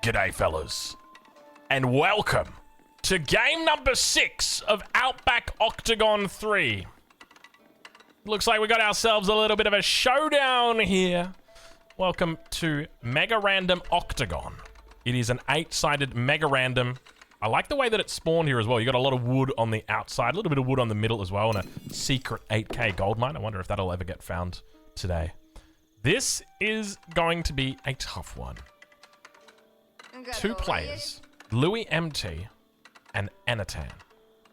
G'day, fellas, and welcome to game number 6 of Outback Octagon 3. Looks like we got ourselves a little bit of a showdown here. Welcome to Mega Random Octagon. It is an 8-sided Mega Random. I like the way that it's spawned here as well. You got a lot of wood on the outside, a little bit of wood on the middle as well, and a secret 8k gold mine. I wonder if that'll ever get found today. This is going to be a tough one. 2 players, Louis MT and Enatan,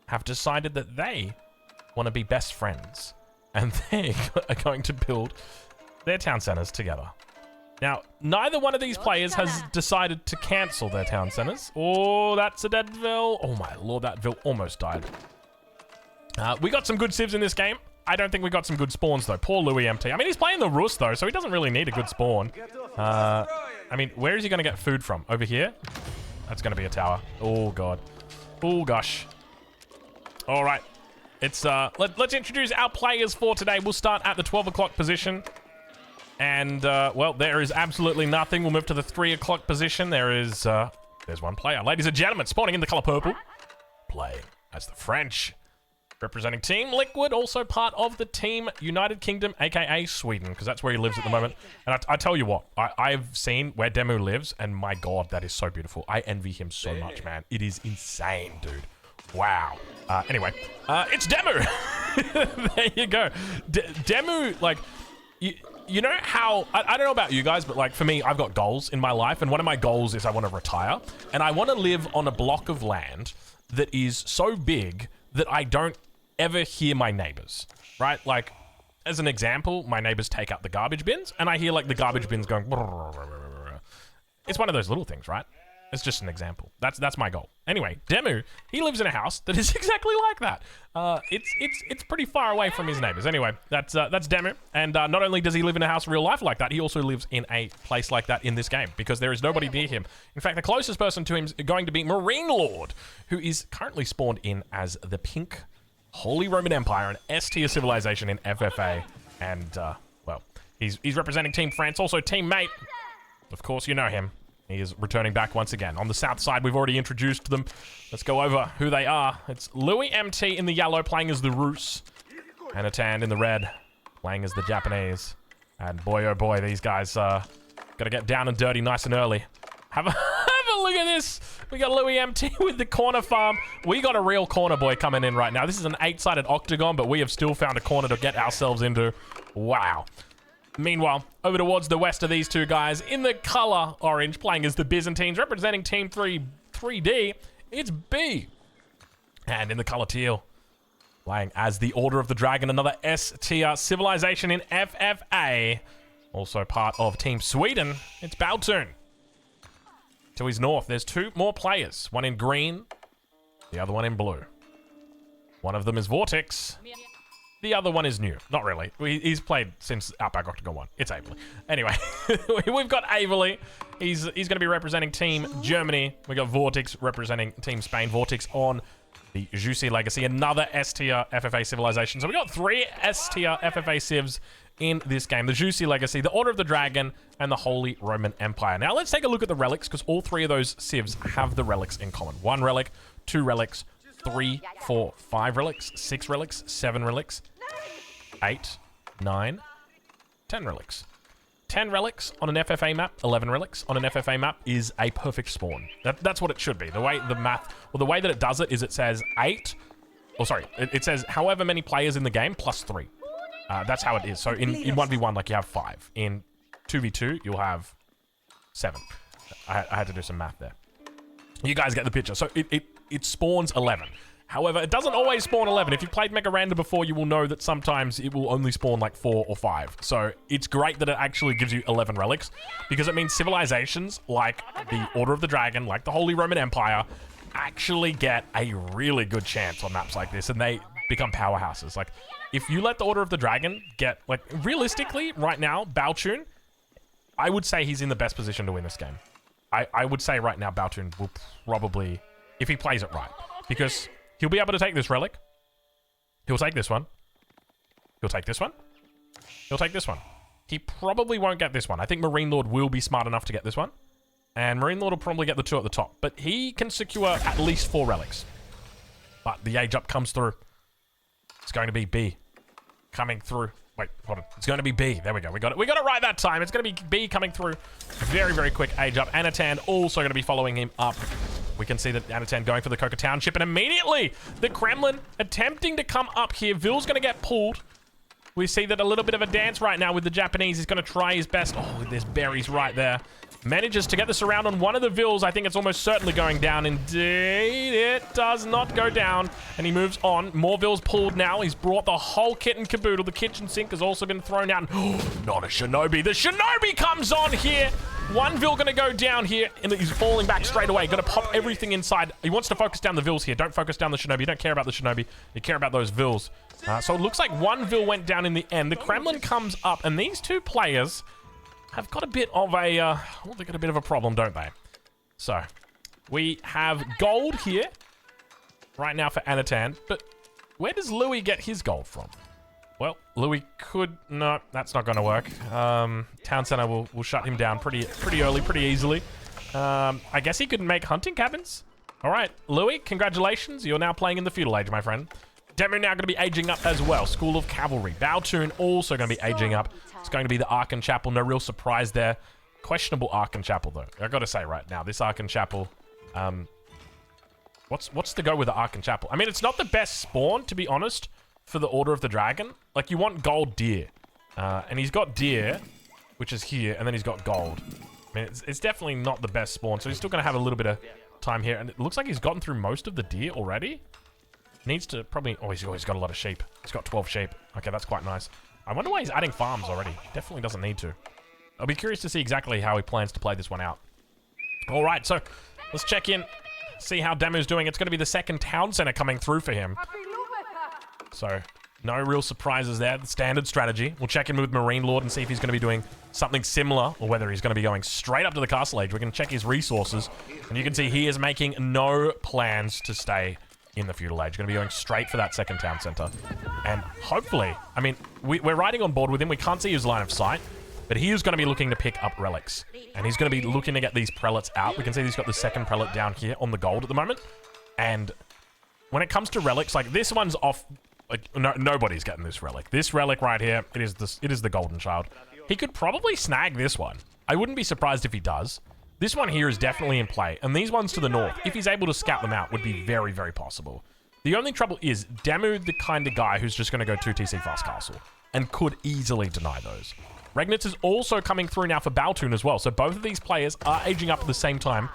have decided that they want to be best friends, and they are going to build their town centers together. Now, neither one of these players has decided to cancel their town centers. Oh, that's a dead Vil. Oh my lord, that Vil almost died. We got some good civs in this game. I don't think we got some good spawns, though. Poor Louis MT. I mean, he's playing the Rus, though, so he doesn't really need a good spawn. I mean, where is he going to get food from? Over here? That's going to be a tower. Oh, God. Oh, gosh. All right. It's, let's introduce our players for today. We'll start at the 12 o'clock position. And, well, there is absolutely nothing. We'll move to the 3 o'clock position. There's one player. Ladies and gentlemen, spawning in the color purple. Playing as the French. Representing Team Liquid, also part of the Team United Kingdom, aka Sweden, because that's where he lives at the moment. And I tell you what, I've seen where Demu lives, and my god, that is so beautiful. I envy him so much, man. It is insane, dude. Wow. Anyway, it's Demu. There you go. Demu, like, you know how, I don't know about you guys, but like for me, I've got goals in my life, and one of my goals is I want to retire, and I want to live on a block of land that is so big that I don't ever hear my neighbors, right? Like, as an example, my neighbors take out the garbage bins, and I hear, like, the garbage bins going... It's one of those little things, right? It's just an example. That's my goal. Anyway, Demu, he lives in a house that is exactly like that. It's pretty far away from his neighbors. Anyway, that's Demu, and not only does he live in a house real life like that, he also lives in a place like that in this game, because there is nobody near him. In fact, the closest person to him is going to be Marine Lord, who is currently spawned in as the Pink Holy Roman Empire, an S-tier civilization in FFA, and, well, he's representing Team France, also teammate. Of course, you know him. He is returning back once again. On the south side, we've already introduced them. Let's go over who they are. It's Louis MT in the yellow, playing as the Rus, and Enatan in the red, playing as the Japanese. And boy, oh boy, these guys, got to get down and dirty nice and early. Have a look at this. We got Louis MT with the corner farm. We got a real corner boy coming in right now. This is an 8-sided octagon, but we have still found a corner to get ourselves into. Wow. Meanwhile, over towards the west of these two guys, in the color orange, playing as the Byzantines, representing Team 3D, it's B. And in the color teal, playing as the Order of the Dragon, another S-tier civilization in FFA. Also part of Team Sweden, it's Baltune. To his north, there's 2 more players. One in green, the other one in blue. One of them is Vortex. The other one is new. Not really. He's played since Outback Octagon 1. It's Averly. Anyway, we've got Averly. He's going to be representing Team Germany. We got Vortex representing Team Spain. Vortex on the Juicy Legacy, another S-tier FFA civilization. So we got 3 S-tier FFA civs in this game. The Juicy Legacy, the Order of the Dragon, and the Holy Roman Empire. Now let's take a look at the relics, because all 3 of those civs have the relics in common. 1 relic, 2 relics, 3, 4, 5 relics, 6 relics, 7 relics, 8, 9, 10 relics. 10 relics on an FFA map, 11 relics on an FFA map is a perfect spawn. That's what it should be. The way the math, or the way that it does it is it says 8, or sorry, it says however many players in the game plus 3. That's how it is. So in 1v1, like, you have 5. In 2v2, you'll have 7. I had to do some math there. You guys get the picture. So it spawns 11. However, it doesn't always spawn 11. If you've played Mega Random before, you will know that sometimes it will only spawn like 4 or 5. So it's great that it actually gives you 11 relics, because it means civilizations like the Order of the Dragon, like the Holy Roman Empire, actually get a really good chance on maps like this, and they become powerhouses. Like, if you let the Order of the Dragon get, like, realistically, right now, Baltune, I would say he's in the best position to win this game. I would say right now Baltune will probably, if he plays it right, because he'll be able to take this relic. He'll take this one. He'll take this one. He'll take this one. He probably won't get this one. I think Marine Lord will be smart enough to get this one. And Marine Lord will probably get the 2 at the top. But he can secure at least 4 relics. But the age up comes through. It's going to be B. Coming through. Wait, hold on. It's going to be B. There we go. We got it right that time. It's going to be B coming through. Very, very quick age up. Anatan also going to be following him up. We can see that Anatan going for the Coca Township. And immediately, the Kremlin attempting to come up here. Vil's going to get pulled. We see that a little bit of a dance right now with the Japanese. He's going to try his best. Oh, there's berries right there. Manages to get this around on one of the Vils. I think it's almost certainly going down. Indeed, it does not go down. And he moves on. More Vils pulled now. He's brought the whole kit and caboodle. The kitchen sink has also been thrown out. Not a Shinobi. The Shinobi comes on here. One Vil going to go down here, and he's falling back straight away. Going to pop everything inside. He wants to focus down the Vils here. Don't focus down the Shinobi. You don't care about the Shinobi. You care about those Vils. So it looks like one Vil went down in the end. The Kremlin comes up, and these 2 players have got a bit of a, well, they've got a bit of a problem, don't they? So, we have gold here right now for Anatan, but where does Louis get his gold from? Well, Louis could, no, that's not going to work. Town Center will shut him down pretty early, pretty easily. I guess he could make hunting cabins. All right, Louis, congratulations. You're now playing in the feudal age, my friend. Demu now going to be aging up as well. School of Cavalry. Baltune also going to be aging up. It's going to be the Archon Chapel. No real surprise there. Questionable Archon Chapel, though. I got to say right now, this Archon Chapel... What's the go with the Archon Chapel? I mean, it's not the best spawn, to be honest, for the Order of the Dragon. Like, you want gold deer. And he's got deer, which is here, and then he's got gold. I mean, it's definitely not the best spawn, so he's still going to have a little bit of time here. And it looks like he's gotten through most of the deer already. Needs to probably... Oh, he's got a lot of sheep. He's got 12 sheep. Okay, that's quite nice. I wonder why he's adding farms already. Definitely doesn't need to. I'll be curious to see exactly how he plans to play this one out. All right, so let's check in. See how Demu's doing. It's going to be the second town center coming through for him. So, no real surprises there. The standard strategy. We'll check in with Marine Lord and see if he's going to be doing something similar or whether he's going to be going straight up to the castle age. We can check his resources. And you can see he is making no plans to stay in the feudal age. Going to be going straight for that second town center. And hopefully, I mean, we're riding on board with him. We can't see his line of sight, but he is going to be looking to pick up relics. And he's going to be looking to get these prelates out. We can see he's got the second prelate down here on the gold at the moment. And when it comes to relics, like this one's off, like nobody's getting this relic. This relic right here, it is the golden child. He could probably snag this one. I wouldn't be surprised if he does. This one here is definitely in play, and these ones to the north, if he's able to scout them out, would be very, very possible. The only trouble is, Demu, the kind of guy who's just going to go 2 TC fast castle, and could easily deny those. Regnitz is also coming through now for Baltune as well, so both of these players are aging up at the same time.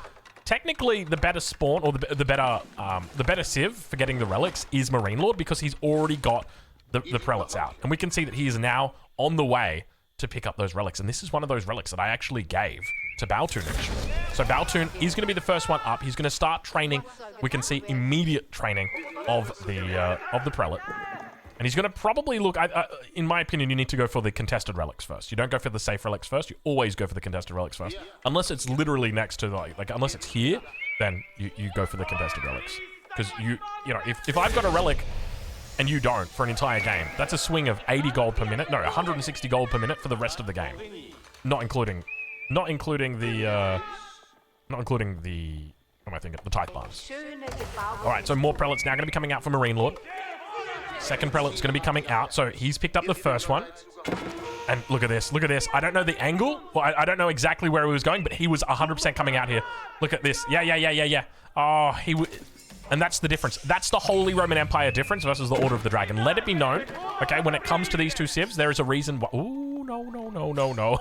Technically, the better spawn, or the better civ for getting the relics is Marine Lord, because he's already got the prelates out. And we can see that he is now on the way to pick up those relics, and this is one of those relics that I actually gave to Baltune initially. So Baltune is going to be the first one up. He's going to start training. We can see immediate training of the prelate. And he's going to probably look, in my opinion, you need to go for the contested relics first. You don't go for the safe relics first. You always go for the contested relics first. Unless it's literally next to, like unless it's here, then you go for the contested relics. Because you know, if I've got a relic and you don't for an entire game, that's a swing of 80 gold per minute. No, 160 gold per minute for the rest of the game. Not including the, what am I thinking? The tithe bars. All right, so more prelates now going to be coming out for Marine Lord. Second prelate's going to be coming out, so he's picked up the first one. And look at this, look at this. I don't know the angle. Well, I don't know exactly where he was going, but he was 100% coming out here. Look at this. Yeah. Oh, and that's the difference. That's the Holy Roman Empire difference versus the Order of the Dragon. Let it be known, okay, when it comes to these 2 civs, there is a reason why... Ooh, no.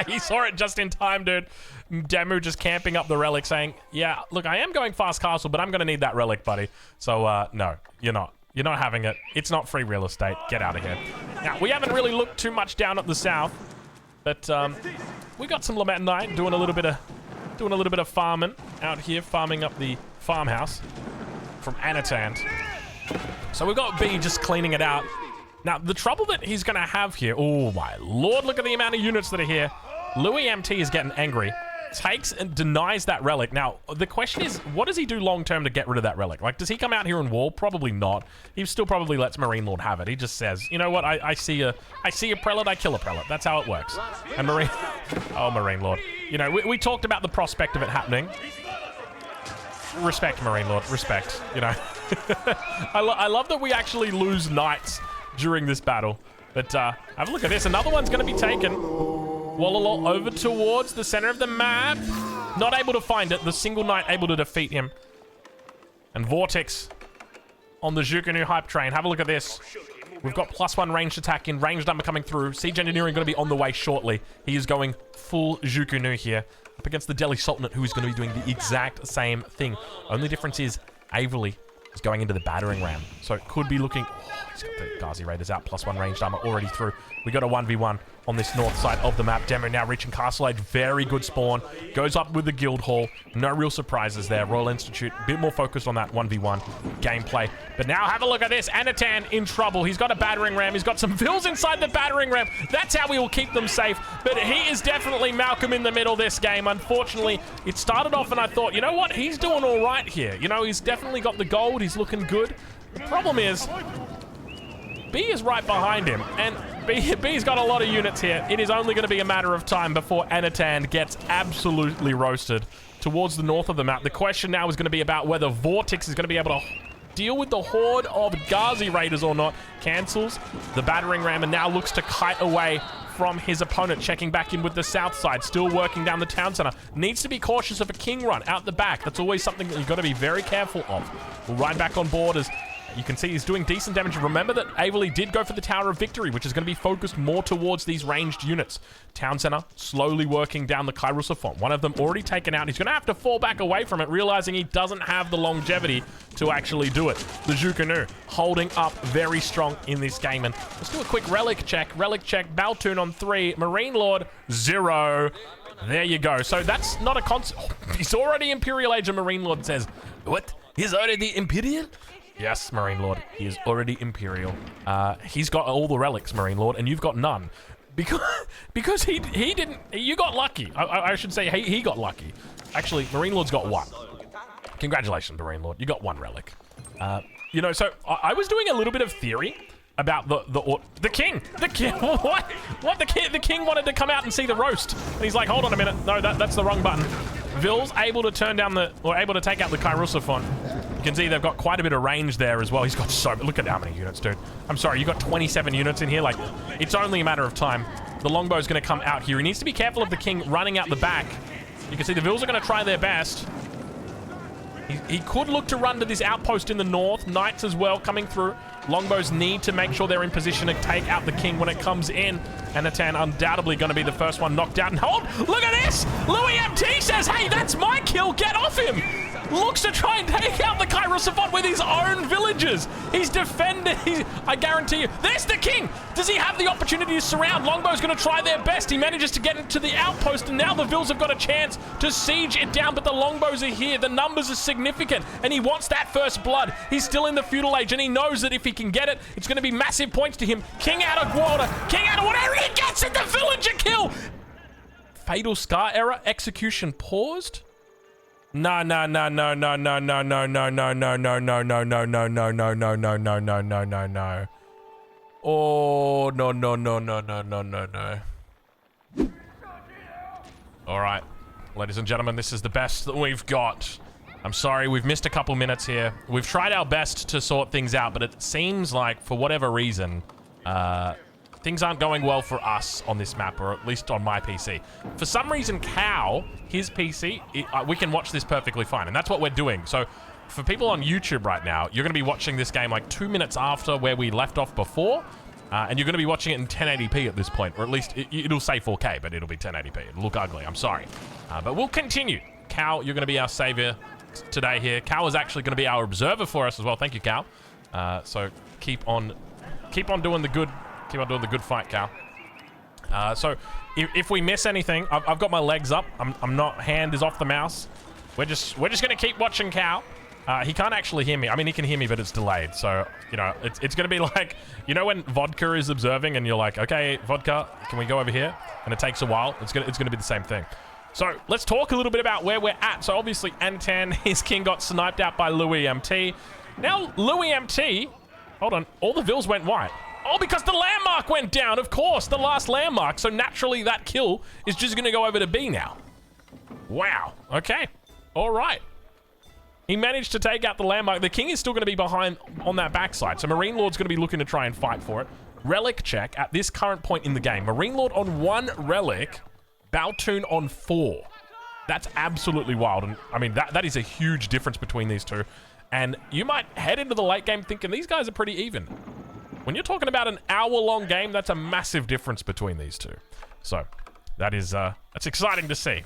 He saw it just in time, dude. Demu just camping up the relic saying, yeah, look, I am going fast castle, but I'm going to need that relic, buddy. So, no, you're not. You're not having it. It's not free real estate. Get out of here. Now, we haven't really looked too much down at the south, but we got some Lametanite doing a little bit of farming out here, farming up the farmhouse from Anatan. So we've got B just cleaning it out. Now, the trouble that he's going to have here... Oh, my lord, look at the amount of units that are here. Louis MT is getting angry. takes and denies that relic. Now, the question is, what does he do long-term to get rid of that relic? Like, does he come out here and war? Probably not. He still probably lets Marine Lord have it. He just says, you know what, I see a prelate, I kill a prelate. That's how it works. And Marine... Oh, Marine Lord. You know, we talked about the prospect of it happening. Respect, Marine Lord. Respect, you know. I love that we actually lose knights during this battle. But have a look at this. Another one's going to be taken. Wallala over towards the center of the map. Not able to find it. The single knight able to defeat him. And Vortex on the Zhukanu hype train. Have a look at this. We've got +1 ranged attack in. Ranged armor coming through. Siege engineering going to be on the way shortly. He is going full Zhukanu here. Up against the Delhi Sultanate, who is going to be doing the exact same thing. Only difference is Averley is going into the battering ram. So it could be looking... Oh, he's got the Ghazi Raiders out. +1 ranged armor already through. We got a 1v1 on this north side of the map. Demo now reaching Castle Age. Very good spawn. Goes up with the Guild Hall. No real surprises there. Royal Institute, a bit more focused on that 1v1 gameplay. But now have a look at this. Anatan in trouble. He's got a battering ram. He's got some vills inside the battering ram. That's how we will keep them safe. But he is definitely Malcolm in the middle this game. Unfortunately, it started off and I thought, you know what? He's doing all right here. You know, he's definitely got the gold. He's looking good. The problem is, B is right behind him, and B's got a lot of units here. It is only going to be a matter of time before Anatan gets absolutely roasted towards the north of the map. The question now is going to be about whether Vortex is going to be able to deal with the horde of Ghazi Raiders or not. Cancels the battering ram and now looks to kite away from his opponent, checking back in with the south side, still working down the town center. Needs to be cautious of a king run out the back. That's always something that you've got to be very careful of. We'll ride back on board as you can see he's doing decent damage. Remember that Averley did go for the Tower of Victory, which is going to be focused more towards these ranged units. Town Center slowly working down the Kairusophon. One of them already taken out. He's going to have to fall back away from it, realizing he doesn't have the longevity to actually do it. The Zhukanu holding up very strong in this game. And let's do a quick relic check. Relic check. Baltune on 3. Marine Lord 0. There you go. So that's not a concept. Oh, he's already Imperial Age, and Marine Lord says, what? He's already Imperial? Yes, Marine Lord. He is already Imperial. He's got all the relics, Marine Lord, and you've got none. Because he didn't... You got lucky. I should say he got lucky. Actually, Marine Lord's got 1. Congratulations, Marine Lord. You got 1 relic. You know, so I was doing a little bit of theory about the king. The king. What? The king wanted to come out and see the roast. And he's like, hold on a minute. No, that's the wrong button. Vil's able to turn down able to take out the Kairusophon. You can see they've got quite a bit of range there as well. He's got look at how many units, dude. I'm sorry, you got 27 units in here. Like, it's only a matter of time. The longbow's going to come out here. He needs to be careful of the king running out the back. You can see the Vils are going to try their best. He could look to run to this outpost in the north. Knights as well coming through. Longbows need to make sure they're in position to take out the king when it comes in. Anatan undoubtedly going to be the first one knocked out. And hold, look at this! Louis MT says, hey, that's my kill, get off him! Looks to try and take out the Kairusophon with his own villagers. He's defending, I guarantee you. There's the king! Does he have the opportunity to surround? Longbow's going to try their best. He manages to get into the outpost, and now the Vils have got a chance to siege it down, but the longbows are here. The numbers are significant, and he wants that first blood. He's still in the feudal age, and he knows that if he can get it, it's going to be massive points to him. King out of water. King out of water. He gets it. The villager kill. Fatal Scar error. Execution paused. No. Oh, no. All right, ladies and gentlemen, this is the best that we've got. I'm sorry, we've missed a couple minutes here. We've tried our best to sort things out, but it seems like, for whatever reason, things aren't going well for us on this map, or at least on my PC. For some reason, Cow, his PC, we can watch this perfectly fine, and that's what we're doing. So for people on YouTube right now, you're going to be watching this game like 2 minutes after where we left off before, and you're going to be watching it in 1080p at this point, or at least it'll say 4K, but it'll be 1080p. It'll look ugly, I'm sorry. But we'll continue. Cow, you're going to be our savior today here. Cal is actually going to be our observer for us as well. Thank you, Cal. So keep on doing the good. Keep on doing the good fight, Cal. So if we miss anything, I've got my legs up. I'm not. Hand is off the mouse. We're just going to keep watching Cal. He can't actually hear me. I mean, he can hear me, but it's delayed. So you know, it's going to be like, you know, when Vodka is observing and you're like, okay, Vodka, can we go over here? And it takes a while. It's gonna be the same thing. So let's talk a little bit about where we're at. So obviously Antan, his king got sniped out by Louis MT. Now Louis MT, hold on, all the vills went white. Oh, because the landmark went down, of course, the last landmark. So naturally that kill is just gonna go over to B now. Wow, okay, all right. He managed to take out the landmark. The king is still gonna be behind on that backside. So Marine Lord's gonna be looking to try and fight for it. Relic check at this current point in the game. Marine Lord on 1 relic, Baltune on 4. That's absolutely wild. And I mean, that is a huge difference between these two. And you might head into the late game thinking these guys are pretty even. When you're talking about an hour-long game, that's a massive difference between these two. So that is, that's exciting to see.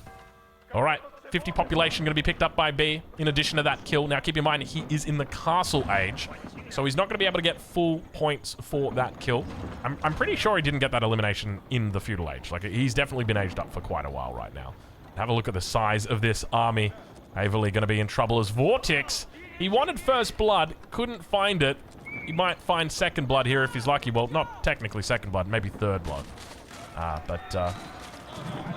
All right, 50 population going to be picked up by B in addition to that kill. Now, keep in mind, he is in the castle age, so he's not going to be able to get full points for that kill. I'm pretty sure he didn't get that elimination in the feudal age. Like, he's definitely been aged up for quite a while right now. Have a look at the size of this army. Averly going to be in trouble as Vortex. He wanted first blood, couldn't find it. He might find second blood here if he's lucky. Well, not technically second blood, maybe third blood. But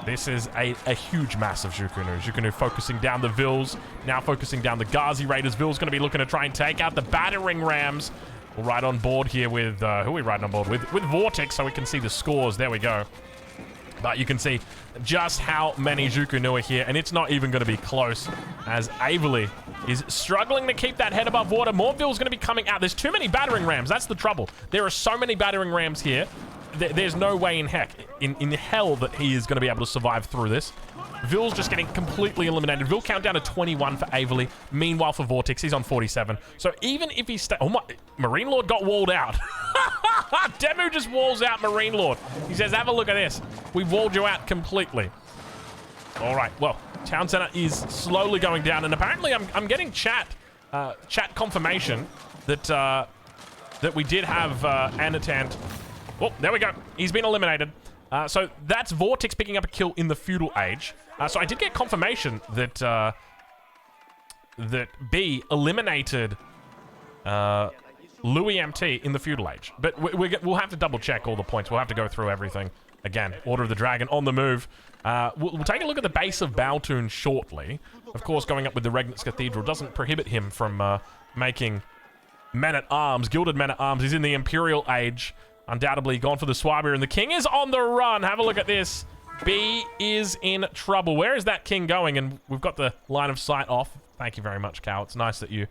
this is a huge mass of Zhukunu. Zhukunu focusing down the Vils, now focusing down the Ghazi Raiders. Vils going to be looking to try and take out the battering rams. We're right on board here with, who are we riding on board with? With Vortex, so we can see the scores. There we go. But you can see just how many Zhukunu are here, and it's not even going to be close, as Averly is struggling to keep that head above water. More Vils going to be coming out. There's too many battering rams. That's the trouble. There are so many battering rams here. There's no way in heck, in hell, that he is going to be able to survive through this. Vil's just getting completely eliminated. Vil count down to 21 for Averly. Meanwhile, for Vortex, he's on 47. So even if he oh my, Marine Lord got walled out. Demu just walls out Marine Lord. He says, have a look at this. We've walled you out completely. All right, well, Town Center is slowly going down, and apparently I'm getting chat confirmation that that we did have Anatant. Oh, there we go. He's been eliminated. So that's Vortex picking up a kill in the feudal age. So I did get confirmation that that B eliminated Louis MT in the feudal age. But we'll have to double check all the points. We'll have to go through everything. Again, Order of the Dragon on the move. We'll take a look at the base of Baltune shortly. Of course, going up with the Regnitz Cathedral doesn't prohibit him from making men-at-arms, gilded men-at-arms. He's in the Imperial Age. Undoubtedly gone for the Swabia, and the king is on the run. Have a look at this. B is in trouble. Where is that king going? And we've got the line of sight off. Thank you very much, Cal. It's nice that you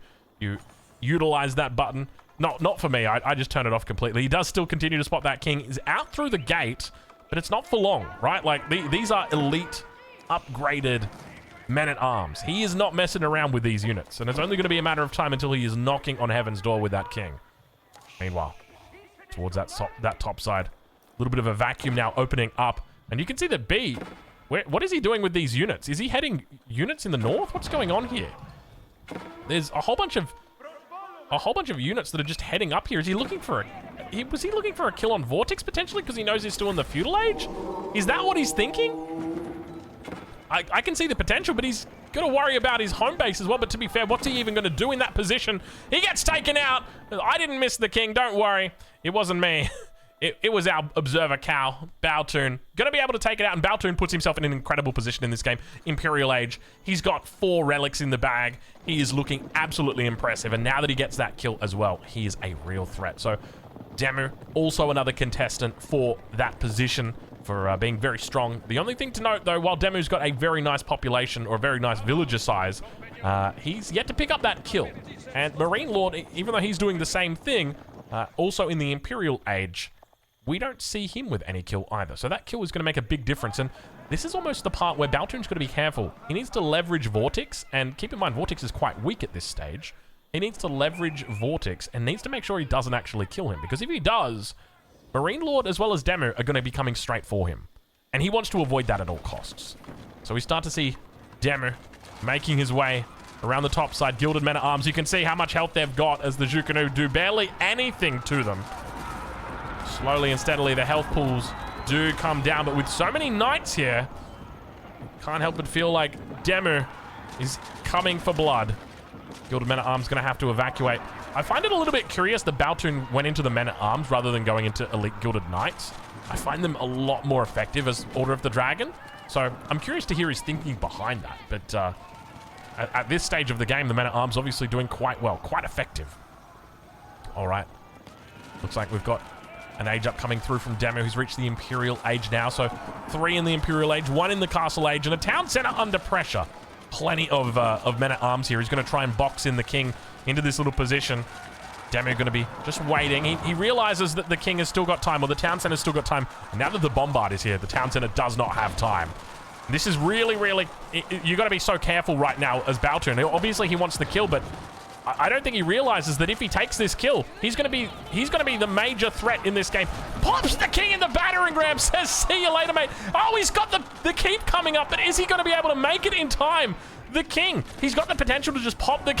utilize that button. Not for me. I just turned it off completely. He does still continue to spot that king. He's out through the gate, but it's not for long, right? Like, these are elite, upgraded men-at-arms. He is not messing around with these units, and it's only going to be a matter of time until he is knocking on heaven's door with that king. Meanwhile, towards that top side, a little bit of a vacuum now opening up, and you can see that B, what is he doing with these units? Is he heading units in the north? What's going on here? There's a whole bunch of units that are just heading up here. Is he looking for was he looking for a kill on Vortex potentially because he knows he's still in the feudal age? Is that what he's thinking? I can see the potential, but he's got to worry about his home base as well. But to be fair, what's he even going to do in that position? He gets taken out. I didn't miss the king. Don't worry. It wasn't me. It was our observer cow, Baltune. Going to be able to take it out, and Baltune puts himself in an incredible position in this game. Imperial Age. He's got 4 relics in the bag. He is looking absolutely impressive, and now that he gets that kill as well, he is a real threat. So, Demu, also another contestant for that position, for being very strong. The only thing to note, though, while Demu's got a very nice population, or a very nice villager size, he's yet to pick up that kill. And Marine Lord, even though he's doing the same thing, also in the Imperial Age, we don't see him with any kill either. So that kill is going to make a big difference. And this is almost the part where Baltune's got to be careful. He needs to leverage Vortex. And keep in mind, Vortex is quite weak at this stage. He needs to leverage Vortex and needs to make sure he doesn't actually kill him. Because if he does, Marine Lord as well as Demu are going to be coming straight for him. And he wants to avoid that at all costs. So we start to see Demu making his way around the top side. Gilded Men-at-Arms. You can see how much health they've got as the Zhukunu do barely anything to them. Slowly and steadily, the health pools do come down, but with so many knights here, can't help but feel like Demu is coming for blood. Gilded Men-at-Arms going to have to evacuate. I find it a little bit curious that Baltune went into the Men-at-Arms rather than going into elite Gilded Knights. I find them a lot more effective as Order of the Dragon. So I'm curious to hear his thinking behind that. But at this stage of the game, the men-at-arms obviously doing quite well, quite effective. All right. Looks like we've got an age up coming through from Demo, who's reached the Imperial Age now. So 3 in the Imperial Age, 1 in the Castle Age, and a town center under pressure. Plenty of men-at-arms here. He's going to try and box in the king into this little position. Demo going to be just waiting. He realizes that the king has still got time, or the town center's still got time. And now that the bombard is here, the town center does not have time. This is really, really... you got to be so careful right now as Baltune. Obviously, he wants the kill, but I don't think he realizes that if he takes this kill, he's going to be the major threat in this game. Pops the king in the battering ram, says, see you later, mate. Oh, he's got the keep coming up, but is he going to be able to make it in time? The king, he's got the potential to just pop the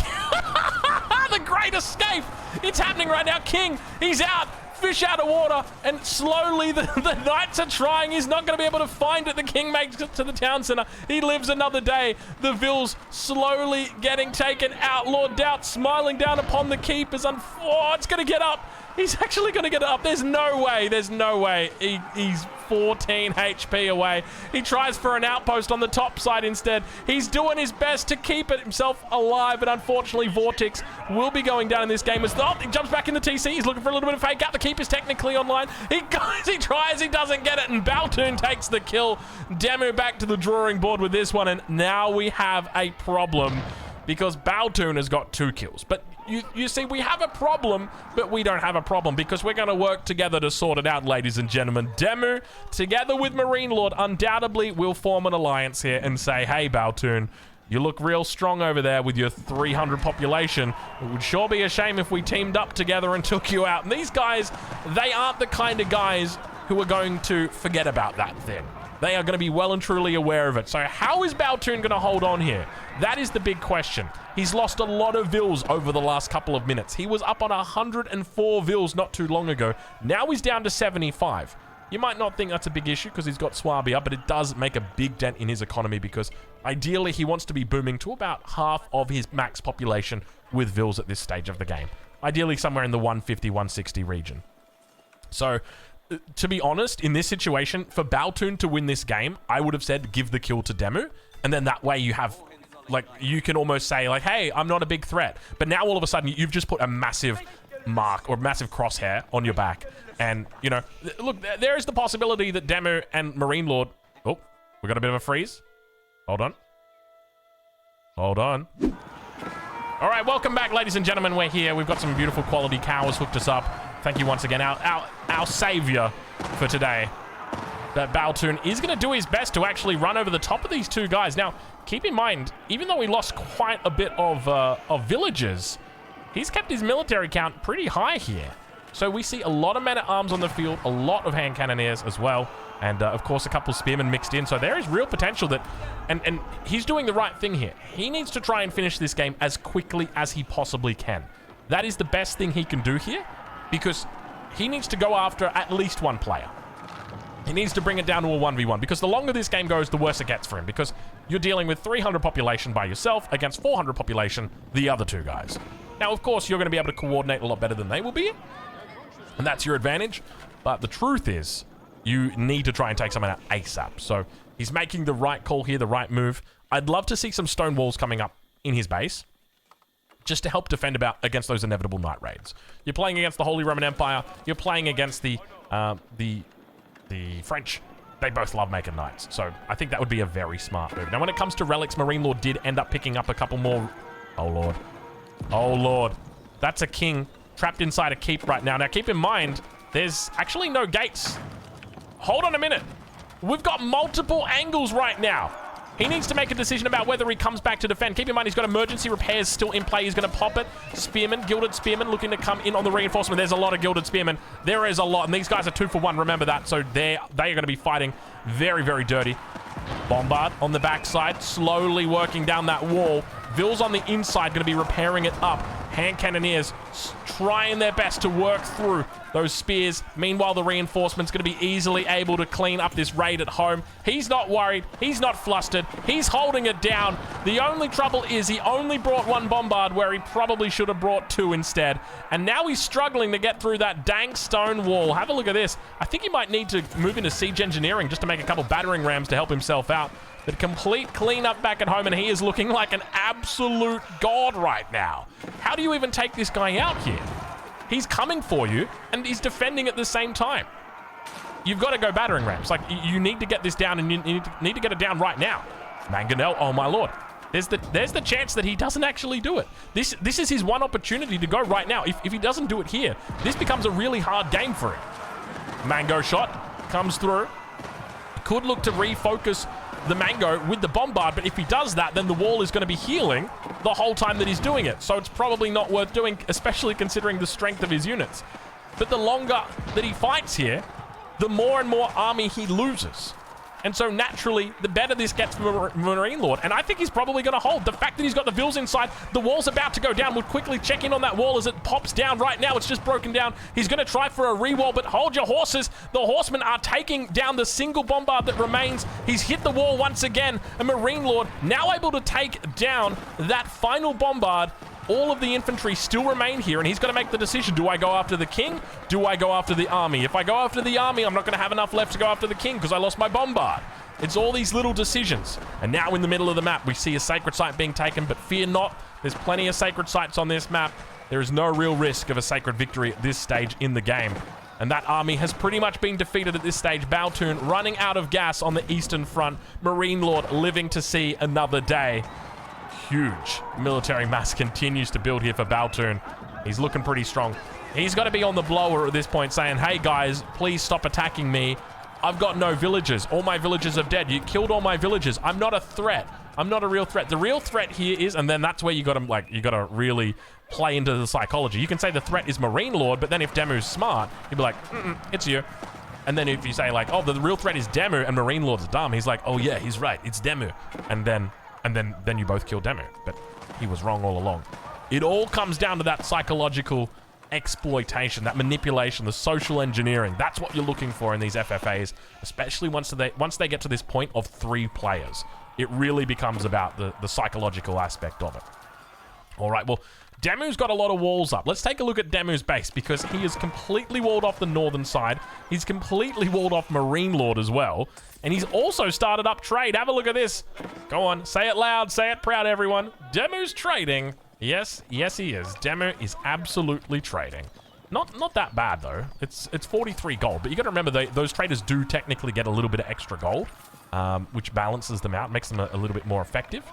the great escape. It's happening right now. King, he's out. Fish out of water, and slowly the knights are trying. He's not going to be able to find it. The king makes it to the town center. He lives another day. The Vils slowly getting taken out. Lord Doubt smiling down upon the keep as oh, it's going to get up. He's actually going to get up. There's no way. There's no way. He's 14 HP away. He tries for an outpost on the top side instead. He's doing his best to keep it himself alive, but unfortunately Vortex will be going down in this game. As he jumps back in the TC. He's looking for a little bit of fake out. The keep is technically online. He goes, he tries, he doesn't get it, and Baltune takes the kill. Demo back to the drawing board with this one, and now we have a problem because Baltune has got 2 kills. But you see, we have a problem, but we don't have a problem because we're going to work together to sort it out, ladies and gentlemen. Demu, together with Marine Lord, undoubtedly will form an alliance here and say, hey, Baltune, you look real strong over there with your 300 population. It would sure be a shame if we teamed up together and took you out. And these guys, they aren't the kind of guys who are going to forget about that thing. They are going to be well and truly aware of it. So how is Baltune going to hold on here? That is the big question. He's lost a lot of Vils over the last couple of minutes. He was up on 104 Vils not too long ago. Now he's down to 75. You might not think that's a big issue because he's got Swabia, but it does make a big dent in his economy because ideally he wants to be booming to about half of his max population with Vils at this stage of the game. Ideally somewhere in the 150, 160 region. So to be honest, in this situation, for Baltune to win this game, I would have said give the kill to Demu, and then that way you have, like, you can almost say, like, hey, I'm not a big threat. But now all of a sudden, you've just put a massive mark or massive crosshair on your back. And, you know, look, there is the possibility that Demu and Marine Lord... Oh, we got a bit of a freeze. Hold on. Hold on. All right, welcome back, ladies and gentlemen. We're here. We've got some beautiful quality cows hooked us up. Thank you once again, our savior for today. That Baltune is going to do his best to actually run over the top of these 2 guys. Now, keep in mind, even though we lost quite a bit of villagers, he's kept his military count pretty high here. So we see a lot of men-at-arms on the field, a lot of hand cannoneers as well, and of course a couple spearmen mixed in. So there is real potential that, and he's doing the right thing here. He needs to try and finish this game as quickly as he possibly can. That is the best thing he can do here, because he needs to go after at least 1 player. He needs to bring it down to a 1v1, because the longer this game goes, the worse it gets for him, because you're dealing with 300 population by yourself against 400 population, the other 2 guys. Now, of course, you're going to be able to coordinate a lot better than they will be, and that's your advantage, but the truth is, you need to try and take someone out ASAP. So he's making the right call here, the right move. I'd love to see some stone walls coming up in his base, just to help defend against those inevitable night raids. You're playing against the Holy Roman Empire. You're playing against the French. They both love making knights. So I think that would be a very smart move. Now, when it comes to relics, Marine Lord did end up picking up a couple more. Oh, Lord. Oh, Lord. That's a king trapped inside a keep right now. Now, keep in mind, there's actually no gates. Hold on a minute. We've got multiple angles right now. He needs to make a decision about whether he comes back to defend. Keep in mind, he's got emergency repairs still in play. He's going to pop it. Spearman, Gilded Spearman, looking to come in on the reinforcement. There's a lot of Gilded Spearmen. There is a lot, and these guys are 2 for 1. Remember that. So they are going to be fighting very, very dirty. Bombard on the backside, slowly working down that wall. Vils on the inside, going to be repairing it up. hand cannoneers trying their best to work through those spears. Meanwhile, the reinforcement's going to be easily able to clean up this raid at home. He's not worried. He's not flustered. He's holding it down. The only trouble is he only brought one bombard where he probably should have brought two instead. And now he's struggling to get through that dang stone wall. Have a look at this. I think he might need to move into siege engineering just to make a couple battering rams to help himself out. But complete cleanup back at home, and he is looking like an absolute god right now. How do you even take this guy out here? He's coming for you, and he's defending at the same time. You've got to go battering rams. Like, you need to get this down, and you need to get it down right now. Mangonel, oh my lord. There's the chance that he doesn't actually do it. This is his one opportunity to go right now. If he doesn't do it here, this becomes a really hard game for him. Mango shot comes through. Could look to refocus the Mango with the bombard, but if he does that, then the wall is going to be healing the whole time that he's doing it. So it's probably not worth doing, especially considering the strength of his units. But the longer that he fights here, the more and more army he loses. And so naturally, the better this gets for Marine Lord. And I think he's probably going to hold. The fact that he's got the Vils inside, the wall's about to go down. We'll quickly check in on that wall as it pops down right now. It's just broken down. He's going to try for a re-wall, but hold your horses. The horsemen are taking down the single bombard that remains. He's hit the wall once again. A Marine Lord now able to take down that final bombard. All of the infantry still remain here, and he's got to make the decision. Do I go after the king? Do I go after the army? If I go after the army, I'm not going to have enough left to go after the king because I lost my bombard. It's all these little decisions. And now in the middle of the map, we see a sacred site being taken, but fear not. There's plenty of sacred sites on this map. There is no real risk of a sacred victory at this stage in the game. And that army has pretty much been defeated at this stage. Baltune running out of gas on the eastern front. Marine Lord living to see another day. Huge military mass continues to build here for Baltune. He's looking pretty strong. He's got to be on the blower at this point saying, hey guys, please stop attacking me. I've got no villagers. All my villagers are dead. You killed all my villagers. I'm not a threat. I'm not a real threat. The real threat here is, and then that's where you got to you got to really play into the psychology. You can say the threat is Marine Lord, but then if Demu's smart, he'd be like, it's you. And then if you say like, oh, the real threat is Demu and Marine Lord's dumb, he's like, oh yeah, he's right. It's Demu. And then you both kill Demu, but he was wrong all along. It all comes down to that psychological exploitation, that manipulation, the social engineering. That's what you're looking for in these FFAs, especially once they get to this point of 3 players. It really becomes about the psychological aspect of it. All right, well, Demu's got a lot of walls up. Let's take a look at Demu's base because he is completely walled off the northern side. He's completely walled off Marine Lord as well. And he's also started up trade. Have a look at this. Go on, say it loud, say it proud, everyone. Demu's trading. Yes, he is. Demu is absolutely trading. Not that bad though. It's 43 gold, but you got to remember those traders do technically get a little bit of extra gold, which balances them out, makes them a little bit more effective.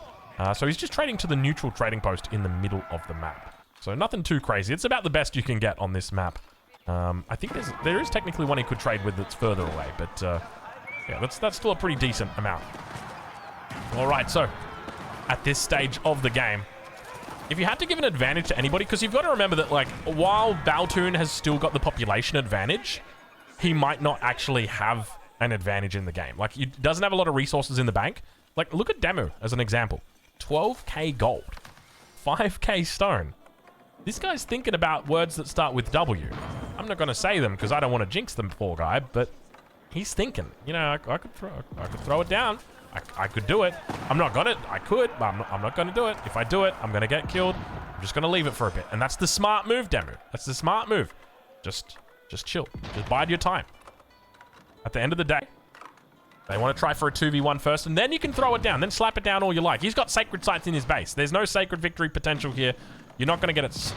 So he's just trading to the neutral trading post in the middle of the map. So nothing too crazy. It's about the best you can get on this map. I think there is technically one he could trade with that's further away, but yeah, that's still a pretty decent amount. All right, so at this stage of the game, if you had to give an advantage to anybody, because you've got to remember that, like, while Baltune has still got the population advantage, he might not actually have an advantage in the game. Like, he doesn't have a lot of resources in the bank. Like, look at Demu as an example. 12k gold, 5k stone. This guy's thinking about words that start with W. I'm not going to say them because I don't want to jinx them, poor guy, but he's thinking. You know, I could throw it down. I could do it. I'm not gonna. I could, but I'm not gonna do it. If I do it, I'm gonna get killed. I'm just gonna leave it for a bit, and that's the smart move, Demu. That's the smart move. Just chill. Just bide your time. At the end of the day, they want to try for a 2v1 first, and then you can throw it down. Then slap it down all you like. He's got sacred sites in his base. There's no sacred victory potential here. You're not gonna get it.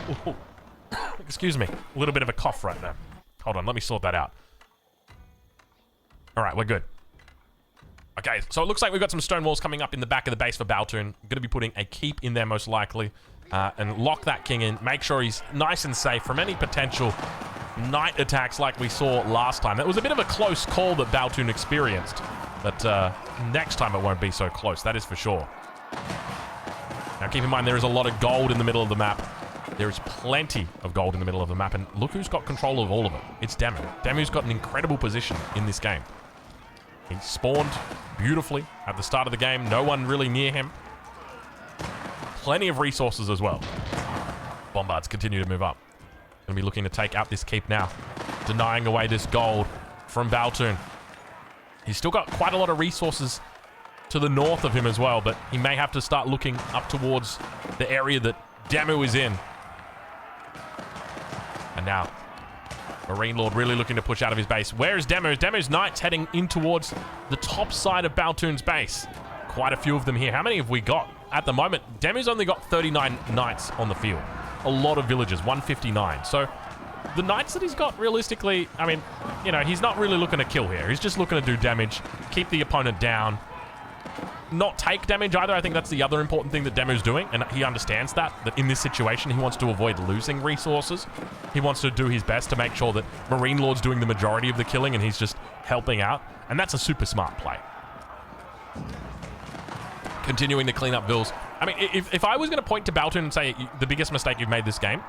Excuse me. A little bit of a cough right there. Hold on. Let me sort that out. All right, we're good. Okay, so it looks like we've got some stone walls coming up in the back of the base for Baltune. I'm going to be putting a keep in there most likely and lock that king in. Make sure he's nice and safe from any potential night attacks like we saw last time. That was a bit of a close call that Baltune experienced, but next time it won't be so close, that is for sure. Now keep in mind there is a lot of gold in the middle of the map. There is plenty of gold in the middle of the map, and look who's got control of all of it. It's Demu. Demu's got an incredible position in this game. He spawned beautifully at the start of the game. No one really near him. Plenty of resources as well. Bombards continue to move up. Gonna be looking to take out this keep now. Denying away this gold from Baltune. He's still got quite a lot of resources to the north of him as well, but he may have to start looking up towards the area that Demu is in. And now, Marine Lord really looking to push out of his base. Where is Demu? Demu's knights heading in towards the top side of Baltune's base. Quite a few of them here. How many have we got at the moment? Demu's only got 39 knights on the field. A lot of villagers, 159. So the knights that he's got, realistically, I mean, you know, he's not really looking to kill here. He's just looking to do damage, keep the opponent down, not take damage either. I think that's the other important thing that Demu's doing, and he understands that in this situation, he wants to avoid losing resources. He wants to do his best to make sure that Marine Lord's doing the majority of the killing and he's just helping out, and that's a super smart play. Continuing to clean up vills. I mean, if I was going to point to Baltune and say the biggest mistake you've made this game,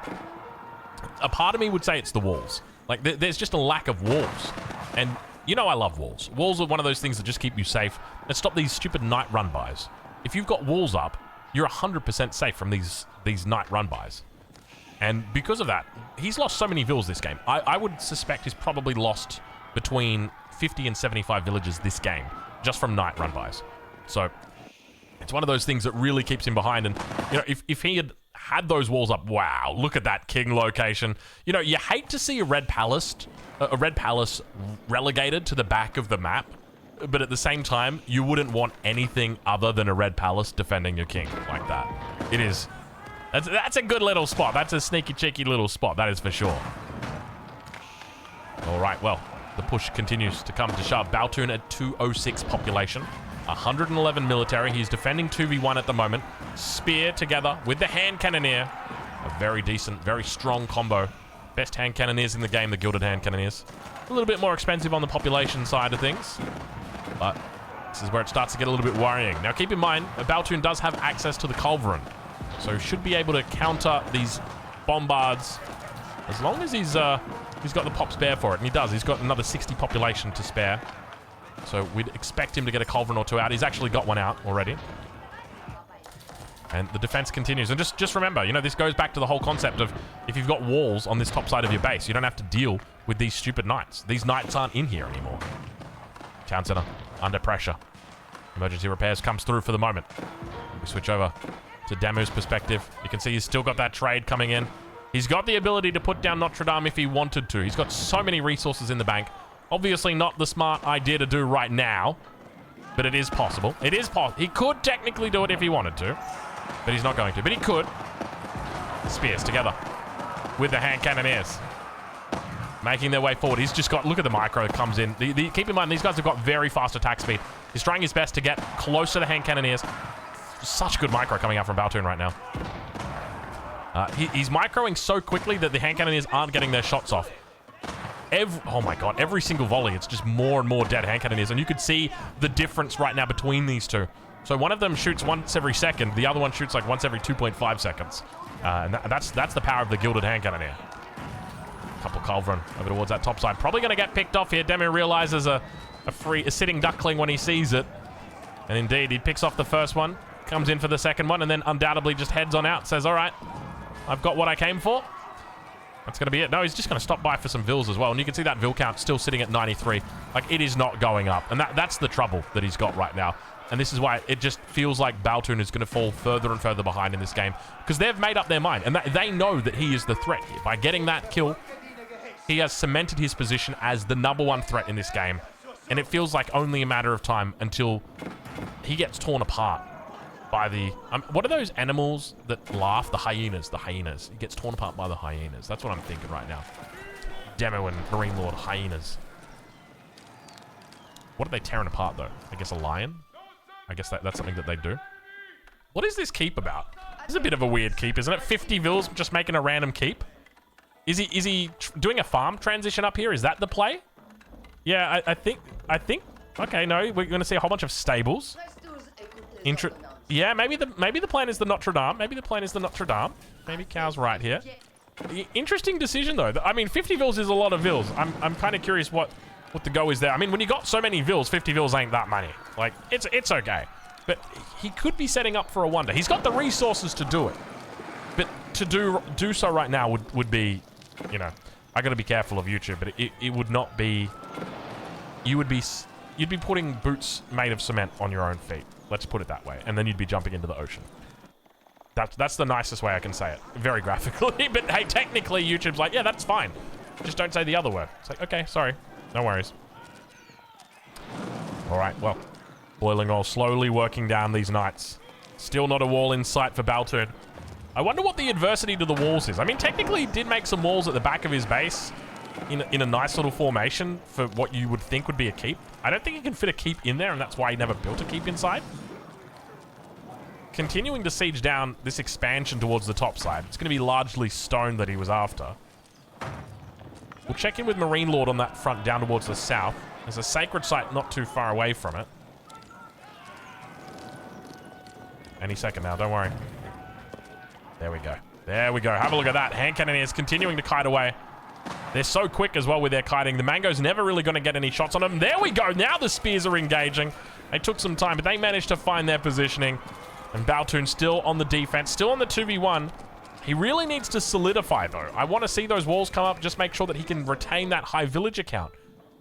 a part of me would say it's the walls. Like, there's just a lack of walls. And you know I love walls. Walls are one of those things that just keep you safe and stop these stupid night run-bys. If you've got walls up, you're 100% safe from these night run-bys. And because of that, he's lost so many villas this game. I would suspect he's probably lost between 50 and 75 villages this game, just from night run-bys. So it's one of those things that really keeps him behind. And, you know, if he had those walls up, wow, look at that king location. You know, you hate to see a red palace relegated to the back of the map, but at the same time, you wouldn't want anything other than a red palace defending your king like that. It is. That's a good little spot. That's a sneaky, cheeky little spot. That is for sure. All right, well, the push continues to come to shove. Baltune at 206 population. 111 military. He's defending 2v1 at the moment. Spear together with the hand cannoneer. A very decent, very strong combo. Best hand cannoneers in the game, the Gilded Hand Cannoneers. A little bit more expensive on the population side of things, but this is where it starts to get a little bit worrying. Now keep in mind, Baltune does have access to the Culverin, so should be able to counter these bombards as long as he's got the pop spare for it, and he does. He's got another 60 population to spare. So we'd expect him to get a Culverin or two out. He's actually got one out already. And the defense continues. And just remember, you know, this goes back to the whole concept of if you've got walls on this top side of your base, you don't have to deal with these stupid knights. These knights aren't in here anymore. Town center under pressure. Emergency repairs comes through for the moment. We switch over to Demu's perspective. You can see he's still got that trade coming in. He's got the ability to put down Notre Dame if he wanted to. He's got so many resources in the bank. Obviously not the smart idea to do right now, but it is possible. It is possible. He could technically do it if he wanted to, but he's not going to. But he could. Spears together with the hand cannoneers, making their way forward. He's just got, look at the micro that comes in. Keep in mind, these guys have got very fast attack speed. He's trying his best to get close to the hand cannoneers. Such good micro coming out from Baltune right now. He's microing so quickly that the hand cannoneers aren't getting their shots off. Oh my god, every single volley, it's just more and more dead hand cannoneers. And you could see the difference right now between these two. So one of them shoots once every second. The other one shoots like once every 2.5 seconds. And that's the power of the Gilded Hand Cannoneer. Couple Culverin over towards that top side. Probably going to get picked off here. Demu realizes a sitting duckling when he sees it. And indeed, he picks off the first one. Comes in for the second one. And then undoubtedly just heads on out. Says, all right, I've got what I came for. That's going to be it. No, he's just going to stop by for some vills as well. And you can see that vill count still sitting at 93. Like, it is not going up. And that's the trouble that he's got right now. And this is why it just feels like Baltune is going to fall further and further behind in this game. Because they've made up their mind. And they know that he is the threat here. By getting that kill, he has cemented his position as the #1 threat in this game. And it feels like only a matter of time until he gets torn apart by the... what are those animals that laugh? The hyenas. The hyenas. He gets torn apart by the hyenas. That's what I'm thinking right now. Demu and Marine Lord hyenas. What are they tearing apart, though? I guess a lion? I guess that's something that they do. What is this keep about? This is a bit of a weird keep, isn't it? 50 vills just making a random keep? Is he doing a farm transition up here? Is that the play? Yeah, I think... Okay, no, we're going to see a whole bunch of stables. Yeah, maybe the plan is the Notre Dame. Maybe the plan is the Notre Dame. Maybe Cow's right here. Interesting decision, though. I mean, 50 vills is a lot of vills. I'm kind of curious what the go is there. I mean, when you got so many vills, 50 vills ain't that many. Like, it's okay. But he could be setting up for a wonder. He's got the resources to do it. But to do so right now would be, you know, I gotta be careful of YouTube, but it would not be, you'd be putting boots made of cement on your own feet. Let's put it that way. And then you'd be jumping into the ocean. That's the nicest way I can say it. Very graphically, but hey, technically YouTube's like, yeah, that's fine. Just don't say the other word. It's like, okay, sorry. No worries. All right, well, Boiling Oil slowly working down these knights. Still not a wall in sight for Baltune. I wonder what the adversity to the walls is. I mean, technically he did make some walls at the back of his base in a nice little formation for what you would think would be a keep. I don't think he can fit a keep in there, and that's why he never built a keep inside. Continuing to siege down this expansion towards the top side. It's going to be largely stone that he was after. We'll check in with Marine Lord on that front down towards the south. There's a sacred site not too far away from it. Any second now, don't worry. There we go. There we go. Have a look at that. Hand cannoneers continuing to kite away. They're so quick as well with their kiting. The Mango's never really going to get any shots on them. There we go. Now the spears are engaging. They took some time, but they managed to find their positioning. And Baltune still on the defense, still on the 2v1. He really needs to solidify, though. I want to see those walls come up, just make sure that he can retain that high villager count.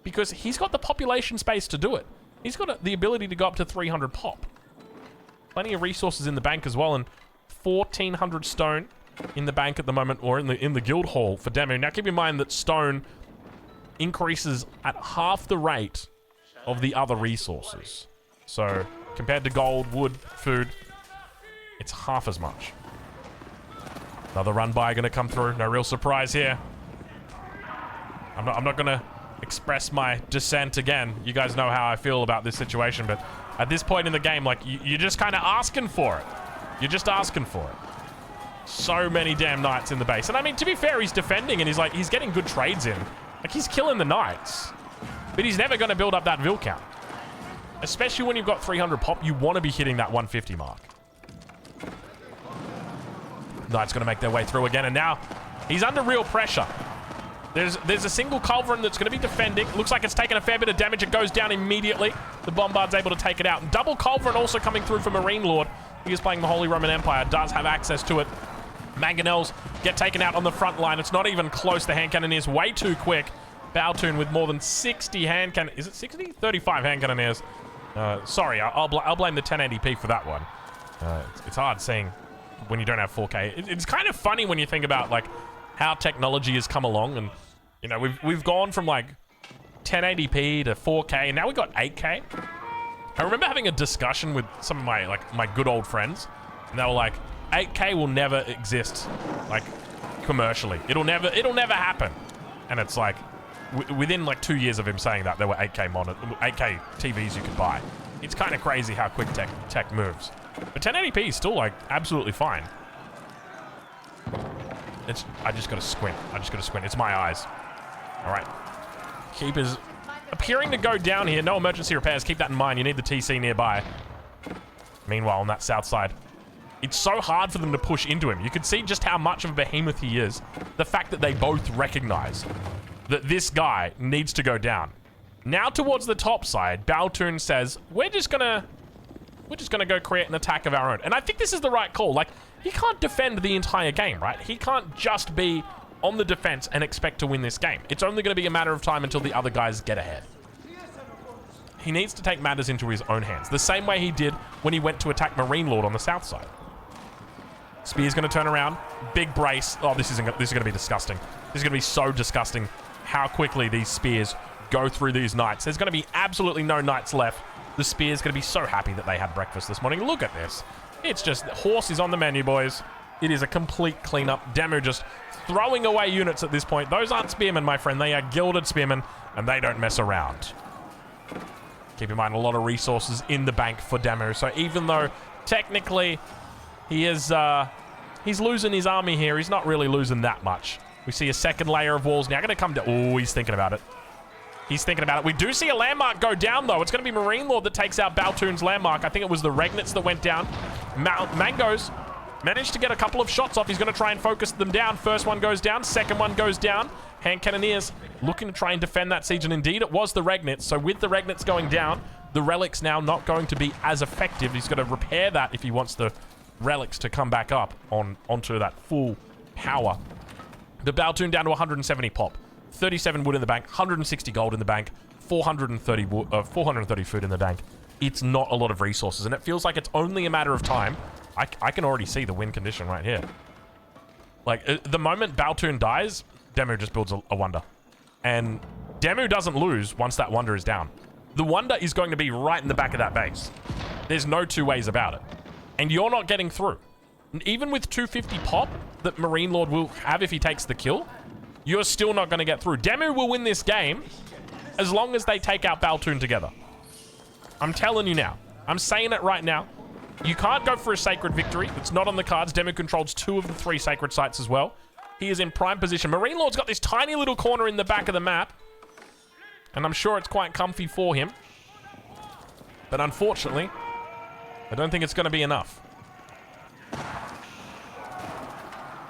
Because he's got the population space to do it. He's got the ability to go up to 300 pop. Plenty of resources in the bank as well, and 1,400 stone in the bank at the moment, or in the guild hall for Demu. Now keep in mind that stone increases at half the rate of the other resources. So compared to gold, wood, food, it's half as much. Another run by going to come through. No real surprise here. I'm not going to express my dissent again. You guys know how I feel about this situation, but at this point in the game, like, you're just kind of asking for it. You're just asking for it. So many damn knights in the base. And I mean, to be fair, he's defending and he's getting good trades in. Like, he's killing the knights. But he's never going to build up that vill count. Especially when you've got 300 pop, you want to be hitting that 150 mark. Knights going to make their way through again, and now he's under real pressure. There's a single culverin that's going to be defending. Looks like it's taken a fair bit of damage. It goes down immediately. The bombard's able to take it out. Double culverin also coming through for Marine Lord. He is playing the Holy Roman Empire, does have access to it. Mangonels get taken out on the front line. It's not even close. The hand cannoneers way too quick. Baltune with more than 60 hand cannon. Is it 60? 35 hand cannoneers. Sorry, I'll blame the 1080p for that one. It's hard seeing when you don't have 4K. It's kind of funny when you think about like how technology has come along, and you know we've gone from like 1080p to 4K, and now we've got 8K. I remember having a discussion with some of my good old friends, and they were like, 8K will never exist, like, commercially. It'll never happen. And it's like, within like 2 years of him saying that, there were 8K TVs you could buy. It's kind of crazy how quick tech moves. But 1080p is still like absolutely fine. I just gotta squint. It's my eyes. All right. Keepers appearing to go down here. No emergency repairs. Keep that in mind. You need the TC nearby. Meanwhile, on that south side, it's so hard for them to push into him. You can see just how much of a behemoth he is. The fact that they both recognize that this guy needs to go down. Now towards the top side, Baltune says, we're just gonna go create an attack of our own. And I think this is the right call. Like, he can't defend the entire game, right? He can't just be on the defense and expect to win this game. It's only going to be a matter of time until the other guys get ahead. He needs to take matters into his own hands, the same way he did when he went to attack Marine Lord on the south side. Spear's going to turn around. Big brace. Oh, this is going to be disgusting. This is going to be so disgusting how quickly these spears go through these knights. There's going to be absolutely no knights left. The spear's going to be so happy that they had breakfast this morning. Look at this. It's just, horse is on the menu, boys. It is a complete cleanup. Demu just throwing away units at this point. Those aren't spearmen, my friend. They are gilded spearmen, and they don't mess around. Keep in mind, a lot of resources in the bank for Demu. So even though technically he is, he's losing his army here, he's not really losing that much. We see a second layer of walls now going to come down. Oh, he's thinking about it. He's thinking about it. We do see a landmark go down, though. It's going to be Marine Lord that takes out Baltune's landmark. I think it was the Regnits that went down. Mango's managed to get a couple of shots off. He's going to try and focus them down. First one goes down. Second one goes down. Hand Cannoneers looking to try and defend that siege. And indeed, it was the Regnits. So with the Regnits going down, the Relic's now not going to be as effective. He's going to repair that if he wants to relics to come back up onto that full power. The Baltune down to 170 pop, 37 wood in the bank, 160 gold in the bank, 430 food in the bank. It's not a lot of resources, and it feels like it's only a matter of time. I can already see the win condition right here. Like, the moment Baltune dies, Demu just builds a wonder. And Demu doesn't lose once that wonder is down. The wonder is going to be right in the back of that base. There's no two ways about it. And you're not getting through. And even with 250 pop that Marine Lord will have if he takes the kill, you're still not going to get through. Demu will win this game as long as they take out Baltune together. I'm telling you now. I'm saying it right now. You can't go for a sacred victory. It's not on the cards. Demu controls 2 of the 3 sacred sites as well. He is in prime position. Marine Lord's got this tiny little corner in the back of the map. And I'm sure it's quite comfy for him. But unfortunately, I don't think it's going to be enough.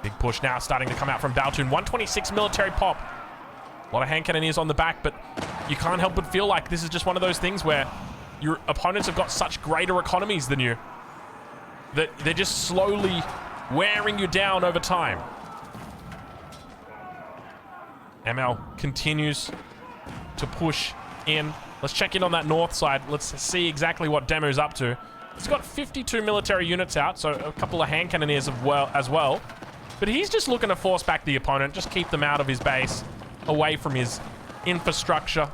Big push now starting to come out from Baltune. 126 military pop. A lot of hand cannoneers on the back, but you can't help but feel like this is just one of those things where your opponents have got such greater economies than you that they're just slowly wearing you down over time. ML continues to push in. Let's check in on that north side. Let's see exactly what Demu's up to. He's got 52 military units out, so a couple of hand cannoneers as well. But he's just looking to force back the opponent, just keep them out of his base, away from his infrastructure.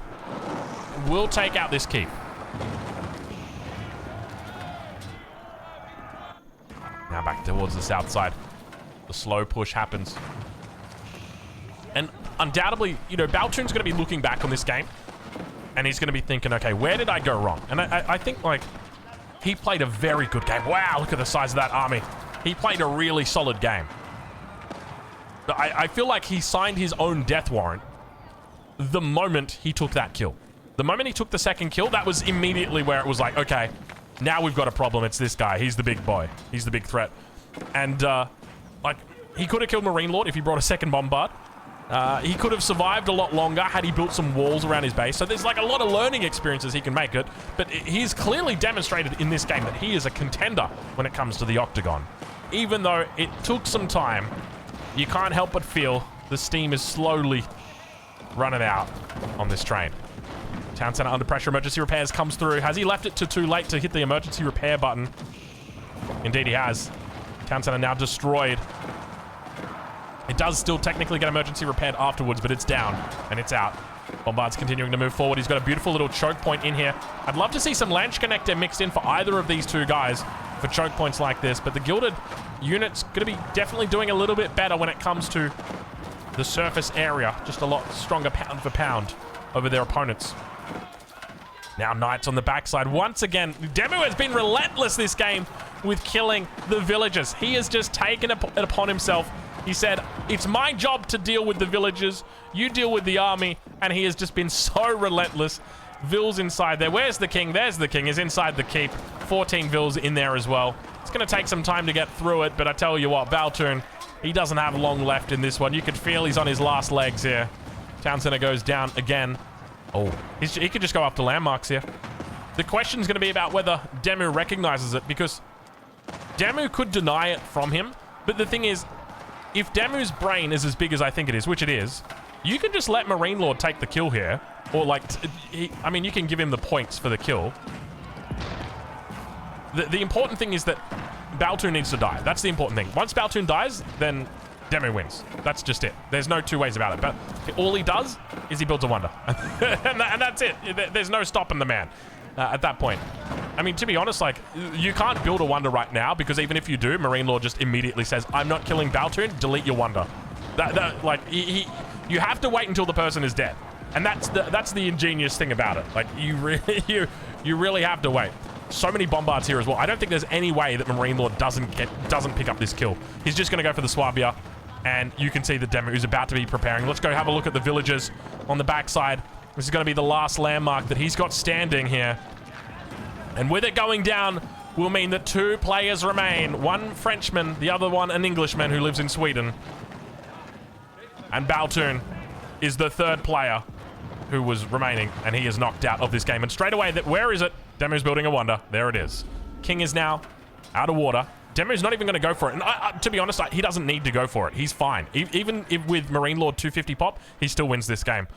We'll take out this keep. Now back towards the south side. The slow push happens. And undoubtedly, you know, Baltune's going to be looking back on this game. And he's going to be thinking, okay, where did I go wrong? And I think, like, he played a very good game. Wow, look at the size of that army. He played a really solid game. But I feel like he signed his own death warrant the moment he took that kill. The moment he took the second kill, that was immediately where it was like, okay, now we've got a problem. It's this guy. He's the big boy. He's the big threat. And, like, he could have killed Marine Lord if he brought a second bombard. He could have survived a lot longer had he built some walls around his base. So there's like a lot of learning experiences he can make it. But he's clearly demonstrated in this game that he is a contender when it comes to the Octagon. Even though it took some time, you can't help but feel the steam is slowly running out on this train. Town Center under pressure. Emergency repairs comes through. Has he left it too late to hit the emergency repair button? Indeed he has. Town Center now destroyed. It does still technically get emergency repaired afterwards, but it's down and it's out. Bombard's continuing to move forward. He's got a beautiful little choke point in here. I'd love to see some Lanch Connector mixed in for either of these two guys for choke points like this, but the Gilded unit's going to be definitely doing a little bit better when it comes to the surface area. Just a lot stronger pound for pound over their opponents. Now Knights on the backside. Once again, Demu has been relentless this game with killing the villagers. He has just taken it upon himself. He said, it's my job to deal with the villagers, you deal with the army, and he has just been so relentless. Vils inside there. Where's the king? There's the king. He's inside the keep. 14 Vils in there as well. It's going to take some time to get through it, but I tell you what, Baltune, he doesn't have long left in this one. You could feel he's on his last legs here. Town Center goes down again. Oh, he could just go after landmarks here. The question's going to be about whether Demu recognizes it, because Demu could deny it from him, but the thing is, if Demu's brain is as big as I think it is, which it is, you can just let Marine Lord take the kill here. Or, like, I mean, you can give him the points for the kill. The important thing is that Baltune needs to die. That's the important thing. Once Baltune dies, then Demu wins. That's just it. There's no two ways about it. But all he does is he builds a wonder. and that's it. There's no stopping the man at that point. I mean, to be honest, like, you can't build a wonder right now, because even if you do, Marine Lord just immediately says, I'm not killing Baltune, delete your wonder. Like, you have to wait until the person is dead. And that's the ingenious thing about it. Like, you really have to wait. So many bombards here as well. I don't think there's any way that Marine Lord doesn't pick up this kill. He's just going to go for the Swabia, and you can see that Demu is about to be preparing. Let's go have a look at the villagers on the backside. This is going to be the last landmark that he's got standing here. And with it going down will mean that 2 players remain. One Frenchman, the other one an Englishman who lives in Sweden. And Baltune is the 3rd player who was remaining, and he is knocked out of this game. And straight away, where is it? Demu's building a wonder. There it is. King is now out of water. Demu's not even going to go for it. And to be honest, he doesn't need to go for it. He's fine. Even if with Marine Lord 250 pop, he still wins this game.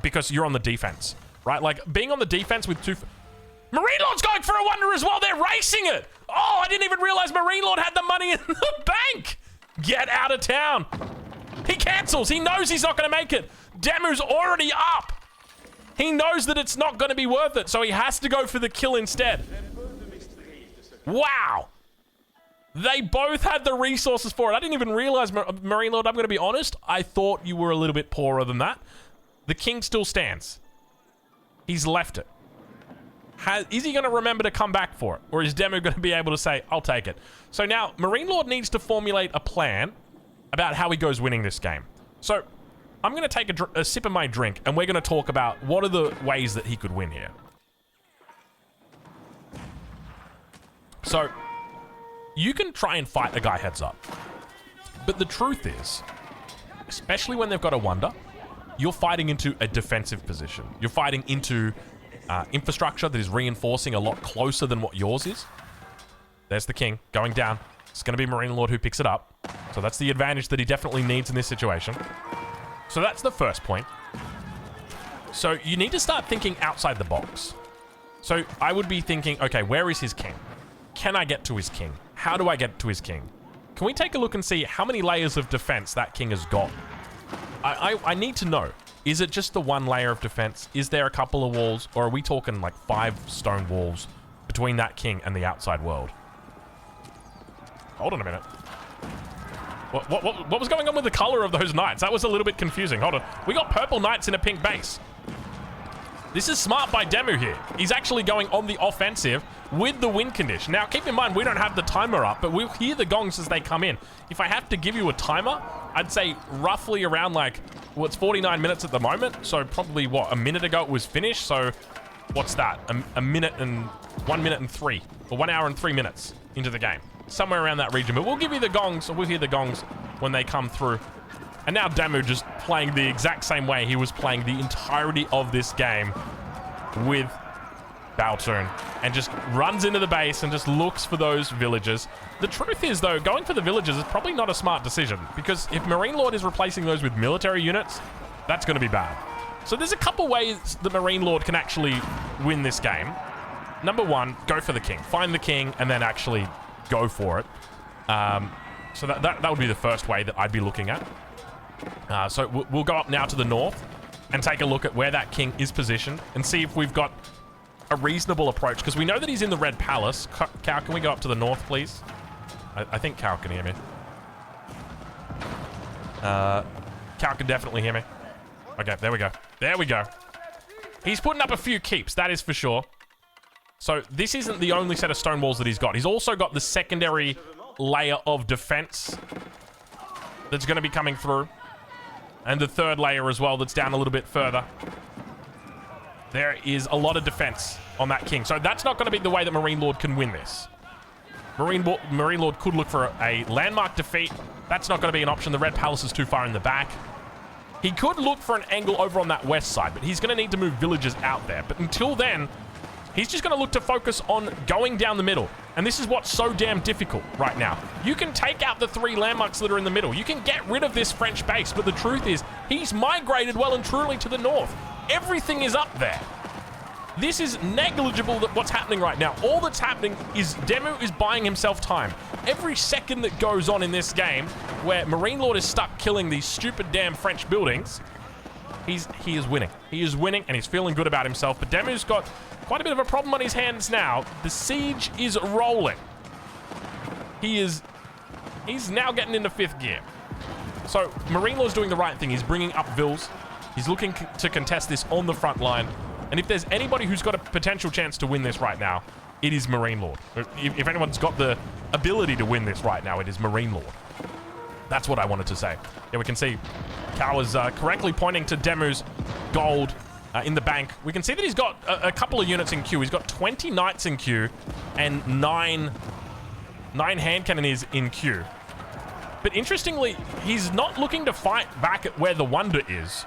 Because you're on the defense, right? Like, being on the defense with Marine Lord's going for a wonder as well. They're racing it. Oh, I didn't even realize Marine Lord had the money in the bank. Get out of town. He cancels. He knows he's not going to make it. Demu's already up. He knows that it's not going to be worth it, so he has to go for the kill instead. Wow. They both had the resources for it. I didn't even realize, Marine Lord, I'm going to be honest, I thought you were a little bit poorer than that. The king still stands. He's left it. Is he going to remember to come back for it? Or is Demu going to be able to say, I'll take it? So now, Marine Lord needs to formulate a plan about how he goes winning this game. So, I'm going to take a sip of my drink, and we're going to talk about what are the ways that he could win here. So, you can try and fight a guy heads up. But the truth is, especially when they've got a wonder, you're fighting into a defensive position. You're fighting into infrastructure that is reinforcing a lot closer than what yours is. There's the king going down. It's going to be Marine Lord who picks it up. So that's the advantage that he definitely needs in this situation. So that's the first point. So you need to start thinking outside the box. So I would be thinking, okay, where is his king? Can I get to his king? How do I get to his king? Can we take a look and see how many layers of defense that king has got? I need to know. Is it just the one layer of defense? Is there a couple of walls? Or are we talking like 5 stone walls between that king and the outside world? Hold on a minute. What was going on with the color of those knights? That was a little bit confusing. Hold on. We got purple knights in a pink base. This is smart by Demu here. He's actually going on the offensive with the win condition. Now, keep in mind, we don't have the timer up, but we'll hear the gongs as they come in. If I have to give you a timer, I'd say roughly around like, well, it's 49 minutes at the moment. So probably, what, a minute ago it was finished. So what's that? A minute and 1 minute and 3, or 1 hour and 3 minutes into the game. Somewhere around that region. But we'll give you the gongs, or we'll hear the gongs when they come through. And now Demu just playing the exact same way he was playing the entirety of this game with Baltune, and just runs into the base and just looks for those villagers. The truth is, though, going for the villagers is probably not a smart decision, because if Marine Lord is replacing those with military units, that's going to be bad. So there's a couple ways the Marine Lord can actually win this game. Number one, go for the king. Find the king and then actually go for it. So that would be the first way that I'd be looking at. So we'll go up now to the north and take a look at where that king is positioned and see if we've got a reasonable approach, because we know that he's in the Red Palace. Cow, can we go up to the north, please? I think Cow can hear me. Cow can definitely hear me. Okay, there we go. There we go. He's putting up a few keeps, that is for sure. So this isn't the only set of stone walls that he's got. He's also got the secondary layer of defense that's going to be coming through. And the third layer as well that's down a little bit further. There is a lot of defense on that king. So that's not going to be the way that Marine Lord can win this. Marine Lord could look for a landmark defeat. That's not going to be an option. The Red Palace is too far in the back. He could look for an angle over on that west side, but he's going to need to move villagers out there. But until then, he's just going to look to focus on going down the middle. And this is what's so damn difficult right now. You can take out the 3 landmarks that are in the middle. You can get rid of this French base, but the truth is, he's migrated well and truly to the north. Everything is up there. This is negligible that what's happening right now. All that's happening is Demu is buying himself time. Every second that goes on in this game where Marine Lord is stuck killing these stupid damn French buildings, he is winning. He is winning and he's feeling good about himself. But Demu's got quite a bit of a problem on his hands now. The siege is rolling. He's now getting into 5th gear. So Marine Lord's doing the right thing. He's bringing up vills. He's looking to contest this on the front line. And if there's anybody who's got a potential chance to win this right now, it is Marine Lord. If anyone's got the ability to win this right now, it is Marine Lord. That's what I wanted to say. Yeah, we can see Cow is correctly pointing to Demu's gold in the bank. We can see that he's got a couple of units in queue. He's got 20 knights in queue and 9 hand cannoniers in queue. But interestingly, he's not looking to fight back at where the wonder is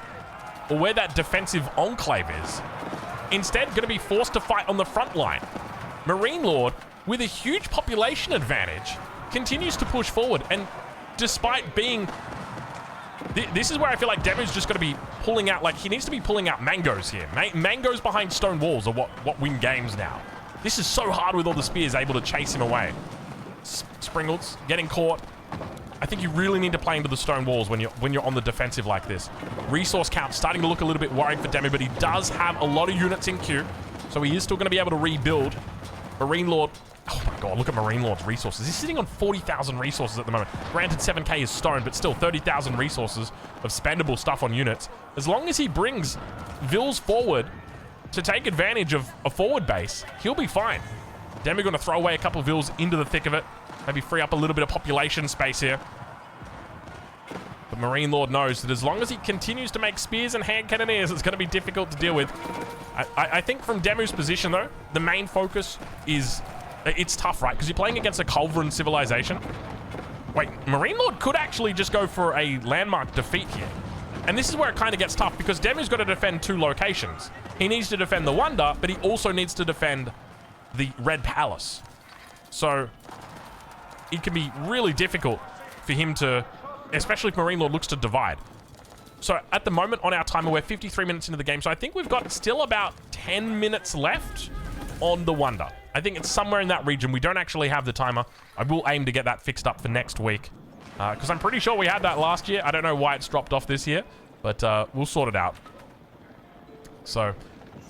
or where that defensive enclave is. Instead, going to be forced to fight on the front line. Marine Lord, with a huge population advantage, continues to push forward, and despite being... This is where I feel like Demu's just got to be pulling out, like, he needs to be pulling out mangoes here. Mangoes behind stone walls are what win games now. This is so hard with all the spears able to chase him away. Springles getting caught. I think you really need to play into the stone walls when you're on the defensive like this. Resource count starting to look a little bit worried for Demu, but he does have a lot of units in queue, so he is still going to be able to rebuild. Marine Lord... Oh my god, look at Marine Lord's resources. He's sitting on 40,000 resources at the moment. Granted, 7k is stone, but still 30,000 resources of spendable stuff on units. As long as he brings Vils forward to take advantage of a forward base, he'll be fine. Demu going to throw away a couple of Vils into the thick of it. Maybe free up a little bit of population space here. But Marine Lord knows that as long as he continues to make spears and hand cannoneers, it's going to be difficult to deal with. I think from Demu's position, though, the main focus is... It's tough, right? Because you're playing against a Culverin civilization. Wait, Marine Lord could actually just go for a landmark defeat here. And this is where it kind of gets tough, because Demu's got to defend two locations. He needs to defend the Wonder, but he also needs to defend the Red Palace. So it can be really difficult for him to, especially if Marine Lord looks to divide. So at the moment on our timer, we're 53 minutes into the game. So I think we've got still about 10 minutes left on the Wonder. I think it's somewhere in that region. We don't actually have the timer. I will aim to get that fixed up for next week, because I'm pretty sure we had that last year. I don't know why it's dropped off this year, but we'll sort it out. So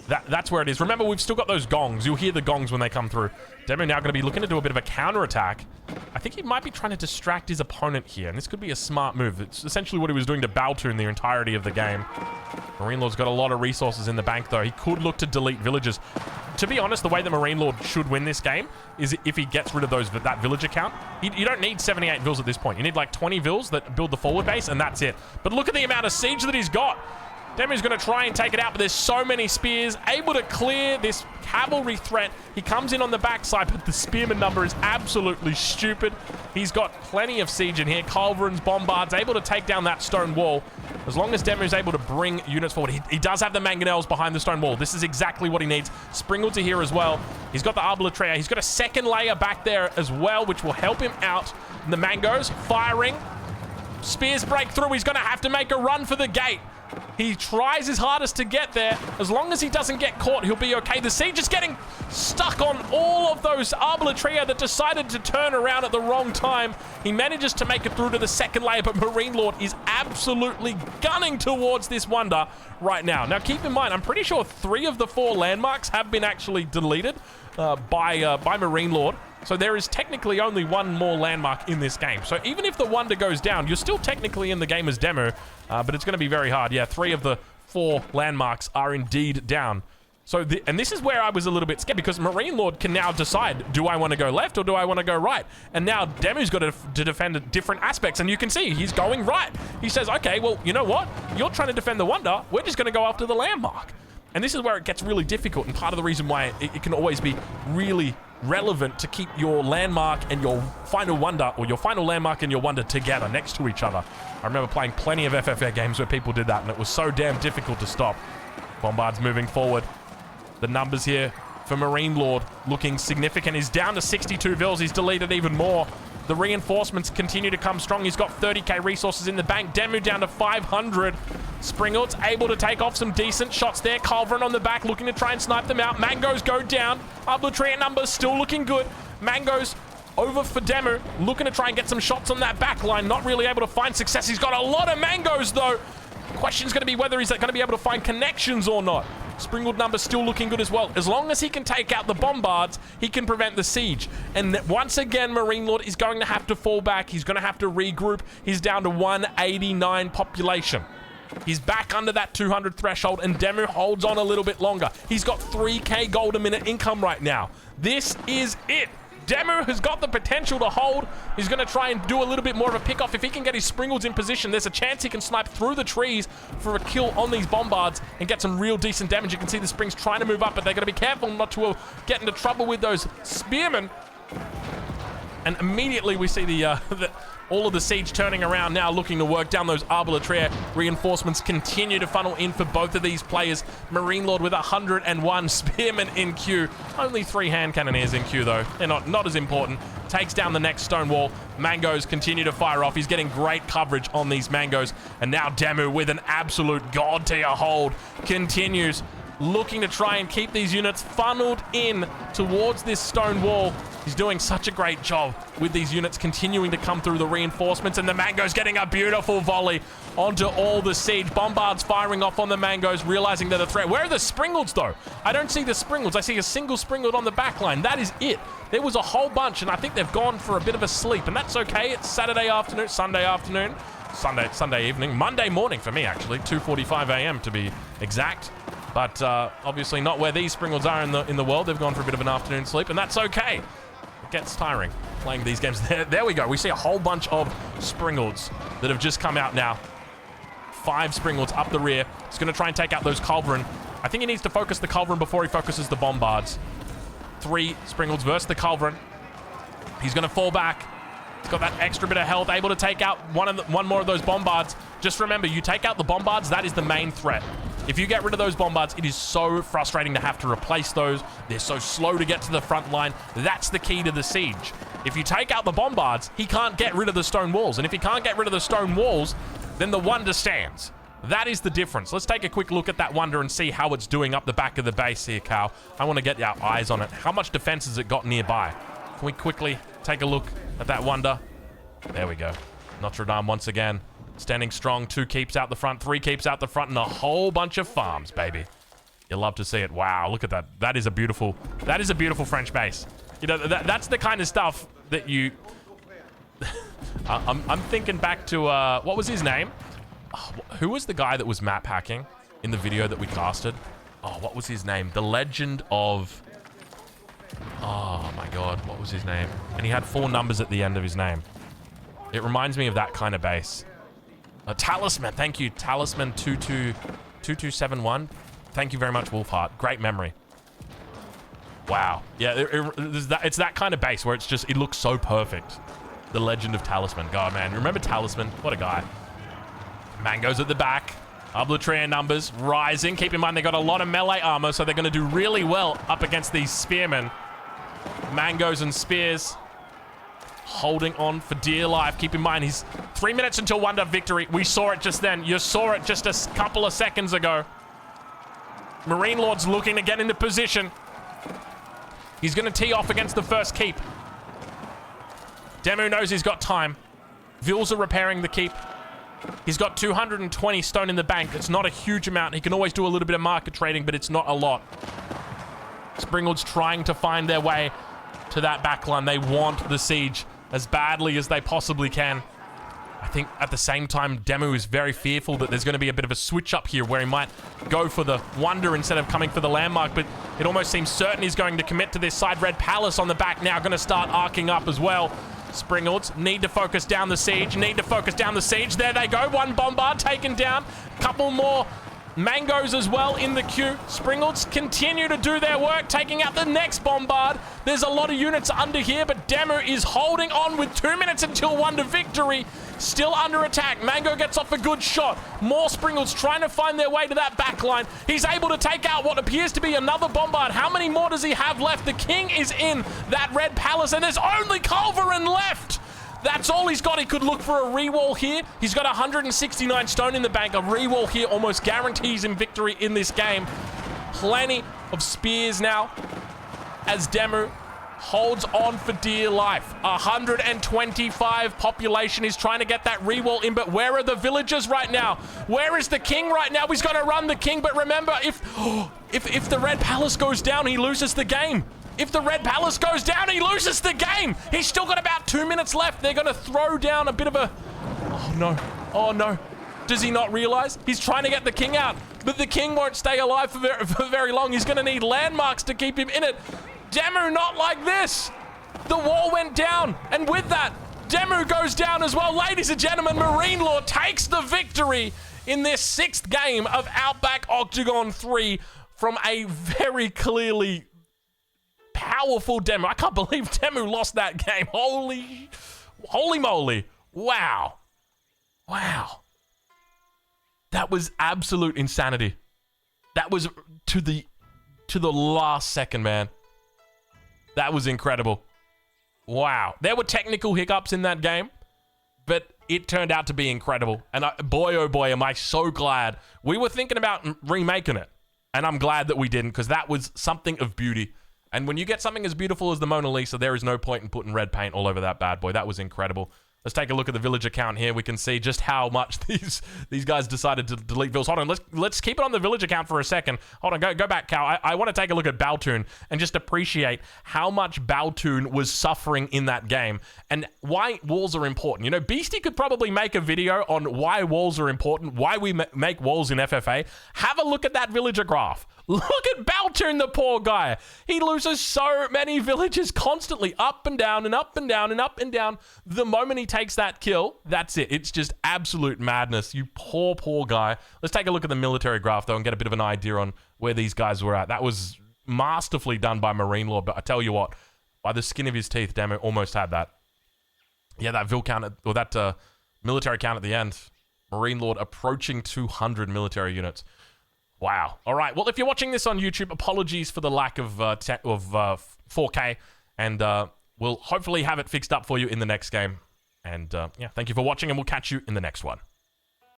that's where it is. Remember, we've still got those gongs. You'll hear the gongs when they come through. Demu now going to be looking to do a bit of a counterattack. I think he might be trying to distract his opponent here, and this could be a smart move. It's essentially what he was doing to Baltune the entirety of the game. Marine Lord's got a lot of resources in the bank, though. He could look to delete villages. To be honest, the way the Marine Lord should win this game is if he gets rid of that villager count. You don't need 78 vills at this point. You need like 20 vills that build the forward base, and that's it. But look at the amount of siege that he's got. Demu's going to try and take it out, but there's so many spears. Able to clear this cavalry threat. He comes in on the backside, but the spearman number is absolutely stupid. He's got plenty of siege in here. Culverins, bombards, able to take down that stone wall. As long as Demu's able to bring units forward. He does have the mangonels behind the stone wall. This is exactly what he needs. Springles are here as well. He's got the Arbitrea. He's got a second layer back there as well, which will help him out. And the mangoes firing. Spears break through. He's going to have to make a run for the gate. He tries his hardest to get there. As long as he doesn't get caught, he'll be okay. The siege is getting stuck on all of those Arbitrea that decided to turn around at the wrong time. He manages to make it through to the second layer, but Marine Lord is absolutely gunning towards this Wonder right now. Now, keep in mind, I'm pretty sure 3 of the 4 landmarks have been actually deleted by Marine Lord. So there is technically only 1 more landmark in this game. So even if the Wonder goes down, you're still technically in the game as Demu, but it's going to be very hard. Yeah, 3 of the 4 landmarks are indeed down. So, and this is where I was a little bit scared, because Marine Lord can now decide, do I want to go left or do I want to go right? And now Demu's got to defend different aspects, and you can see he's going right. He says, okay, well, you know what? You're trying to defend the Wonder. We're just going to go after the landmark. And this is where it gets really difficult, and part of the reason why it can always be really relevant to keep your landmark and your final Wonder, or your final landmark and your Wonder together next to each other. I remember playing plenty of FFA games where people did that, and it was so damn difficult to stop. Bombard's moving forward. The numbers here for Marine Lord looking significant. He's down to 62 vills. He's deleted even more. The reinforcements continue to come strong. He's got 30k resources in the bank. Demu down to 500. Springalt's able to take off some decent shots there. Culverin on the back looking to try and snipe them out. Mangoes go down. Arbitrea numbers still looking good. Mangoes over for Demu, looking to try and get some shots on that back line. Not really able to find success. He's got a lot of mangoes though. Question's going to be whether he's going to be able to find connections or not. Springald numbers still looking good as well. As long as he can take out the bombards, he can prevent the siege. And once again, Marine Lord is going to have to fall back. He's going to have to regroup. He's down to 189 population. He's back under that 200 threshold, and Demu holds on a little bit longer. He's got 3k gold a minute income right now. This is it. Demu has got the potential to hold. He's going to try and do a little bit more of a pick-off. If he can get his Springalds in position, there's a chance he can snipe through the trees for a kill on these bombards and get some real decent damage. You can see the Springs trying to move up, but they're going to be careful not to get into trouble with those spearmen. And immediately we see the All of the siege turning around now, looking to work down those arbitrary reinforcements. Continue to funnel in for both of these players. Marine Lord with 101 spearmen in queue. Only 3 hand cannoneers in queue, though. They're not as important. Takes down the next stone wall. Mangoes continue to fire off. He's getting great coverage on these Mangoes. And now Demu with an absolute god tier hold continues looking to try and keep these units funneled in towards this stone wall. He's doing such a great job with these units continuing to come through the reinforcements, and the Mangoes getting a beautiful volley onto all the siege. Bombards firing off on the Mangoes, realizing they're a threat. Where are the Springolds, though? I don't see the Springolds. I see a single Springold on the back line. That is it. There was a whole bunch, and I think they've gone for a bit of a sleep, and that's okay. It's Saturday afternoon, Sunday evening, Monday morning for me, actually. 2:45 a.m. to be exact. But obviously not where these Springolds are in the world. They've gone for a bit of an afternoon sleep, and that's okay. It gets tiring playing these games. There we go. We see a whole bunch of Springolds that have just come out now. 5 Springolds up the rear. He's going to try and take out those Culverin. I think he needs to focus the Culverin before he focuses the Bombards. 3 Springolds versus the Culverin. He's going to fall back. He's got that extra bit of health, able to take out one more of those Bombards. Just remember, you take out the Bombards, that is the main threat. If you get rid of those Bombards, it is so frustrating to have to replace those. They're so slow to get to the front line. That's the key to the siege. If you take out the Bombards, he can't get rid of the stone walls. And if he can't get rid of the stone walls, then the Wonder stands. That is the difference. Let's take a quick look at that Wonder and see how it's doing up the back of the base here, Cal. I want to get our eyes on it. How much defense has it got nearby? Can we quickly take a look at that Wonder? There we go. Notre Dame once again. Standing strong. 2 keeps out the front, 3 keeps out the front, and a whole bunch of farms, baby. You'll love to see it. Wow, look at that. That is a beautiful French base. You know, that's the kind of stuff that you... I'm thinking back to, what was his name? Oh, who was the guy that was map hacking in the video that we casted? Oh, what was his name? The Legend of... Oh, my God. What was his name? And he had 4 numbers at the end of his name. It reminds me of that kind of base. Talisman, thank you. Talisman 2271. Thank you very much, Wolfheart. Great memory. Wow. Yeah, it's that kind of base where it's just, it looks so perfect. The Legend of Talisman. God, man. Remember Talisman? What a guy. Mangoes at the back. Arbitrary numbers rising. Keep in mind, they got a lot of melee armor, so they're going to do really well up against these spearmen. Mangoes and spears. Holding on for dear life. Keep in mind, he's 3 minutes until Wonder victory. We saw it just then. You saw it just a couple of seconds ago. Marine Lord's looking to get into position. He's going to tee off against the first keep. Demu knows he's got time. Vils are repairing the keep. He's got 220 stone in the bank. It's not a huge amount. He can always do a little bit of market trading, but it's not a lot. Springolds trying to find their way to that backline. They want the siege as badly as they possibly can. I think at the same time, Demu is very fearful that there's going to be a bit of a switch up here where he might go for the Wonder instead of coming for the landmark, but it almost seems certain he's going to commit to this side. Red Palace on the back now, going to start arcing up as well. Springolds need to focus down the siege, There they go. 1 Bombard taken down. Couple more Mangoes as well in the queue. Springolds continue to do their work, taking out the next Bombard. There's a lot of units under here, but Demu is holding on with 2 minutes until Wonder victory. Still under attack. Mango gets off a good shot. More Springolds trying to find their way to that backline. He's able to take out what appears to be another Bombard. How many more does he have left? The King is in that Red Palace, and there's only Culverin left. That's all he's got. He could look for a re-wall here. He's got 169 stone in the bank. A re-wall here almost guarantees him victory in this game. Plenty of spears now as Demu holds on for dear life. 125 population. He's trying to get that re-wall in, but where are the villagers right now? Where is the King right now? He's going to run the King, but remember, if the Red Palace goes down, he loses the game. If the Red Palace goes down, he loses the game. He's still got about 2 minutes left. They're going to throw down a bit of a... Oh, no. Oh, no. Does he not realize? He's trying to get the King out, but the King won't stay alive for very long. He's going to need landmarks to keep him in it. Demu, not like this. The wall went down, and with that, Demu goes down as well. Ladies and gentlemen, Marine Lord takes the victory in this 6th game of Outback Octagon 3 from a very clearly... powerful Demu. I can't believe Demu lost that game. Holy moly. Wow. Wow. That was absolute insanity. That was to the last second, man. That was incredible. Wow. There were technical hiccups in that game, but it turned out to be incredible. And boy, oh boy, am I so glad. We were thinking about remaking it, and I'm glad that we didn't, because that was something of beauty. And when you get something as beautiful as the Mona Lisa, there is no point in putting red paint all over that bad boy. That was incredible. Let's take a look at the villager count here. We can see just how much these guys decided to delete villas. Hold on, let's keep it on the villager count for a second. Hold on, go back, Cal. I want to take a look at Baltune and just appreciate how much Baltune was suffering in that game and why walls are important. You know, Beastie could probably make a video on why walls are important, why we make walls in FFA. Have a look at that villager graph. Look at Baltune, the poor guy. He loses so many villagers constantly, up and down and up and down and up and down. The moment he takes that kill, that's it. It's just absolute madness. You poor, poor guy. Let's take a look at the military graph, though, and get a bit of an idea on where these guys were at. That was masterfully done by Marine Lord, but I tell you what, by the skin of his teeth, damn it, almost had that. Yeah, that vil count, or that military count at the end. Marine Lord approaching 200 military units. Wow. All right. Well, if you're watching this on YouTube, apologies for the lack of 4K, and we'll hopefully have it fixed up for you in the next game. And yeah, thank you for watching, and we'll catch you in the next one.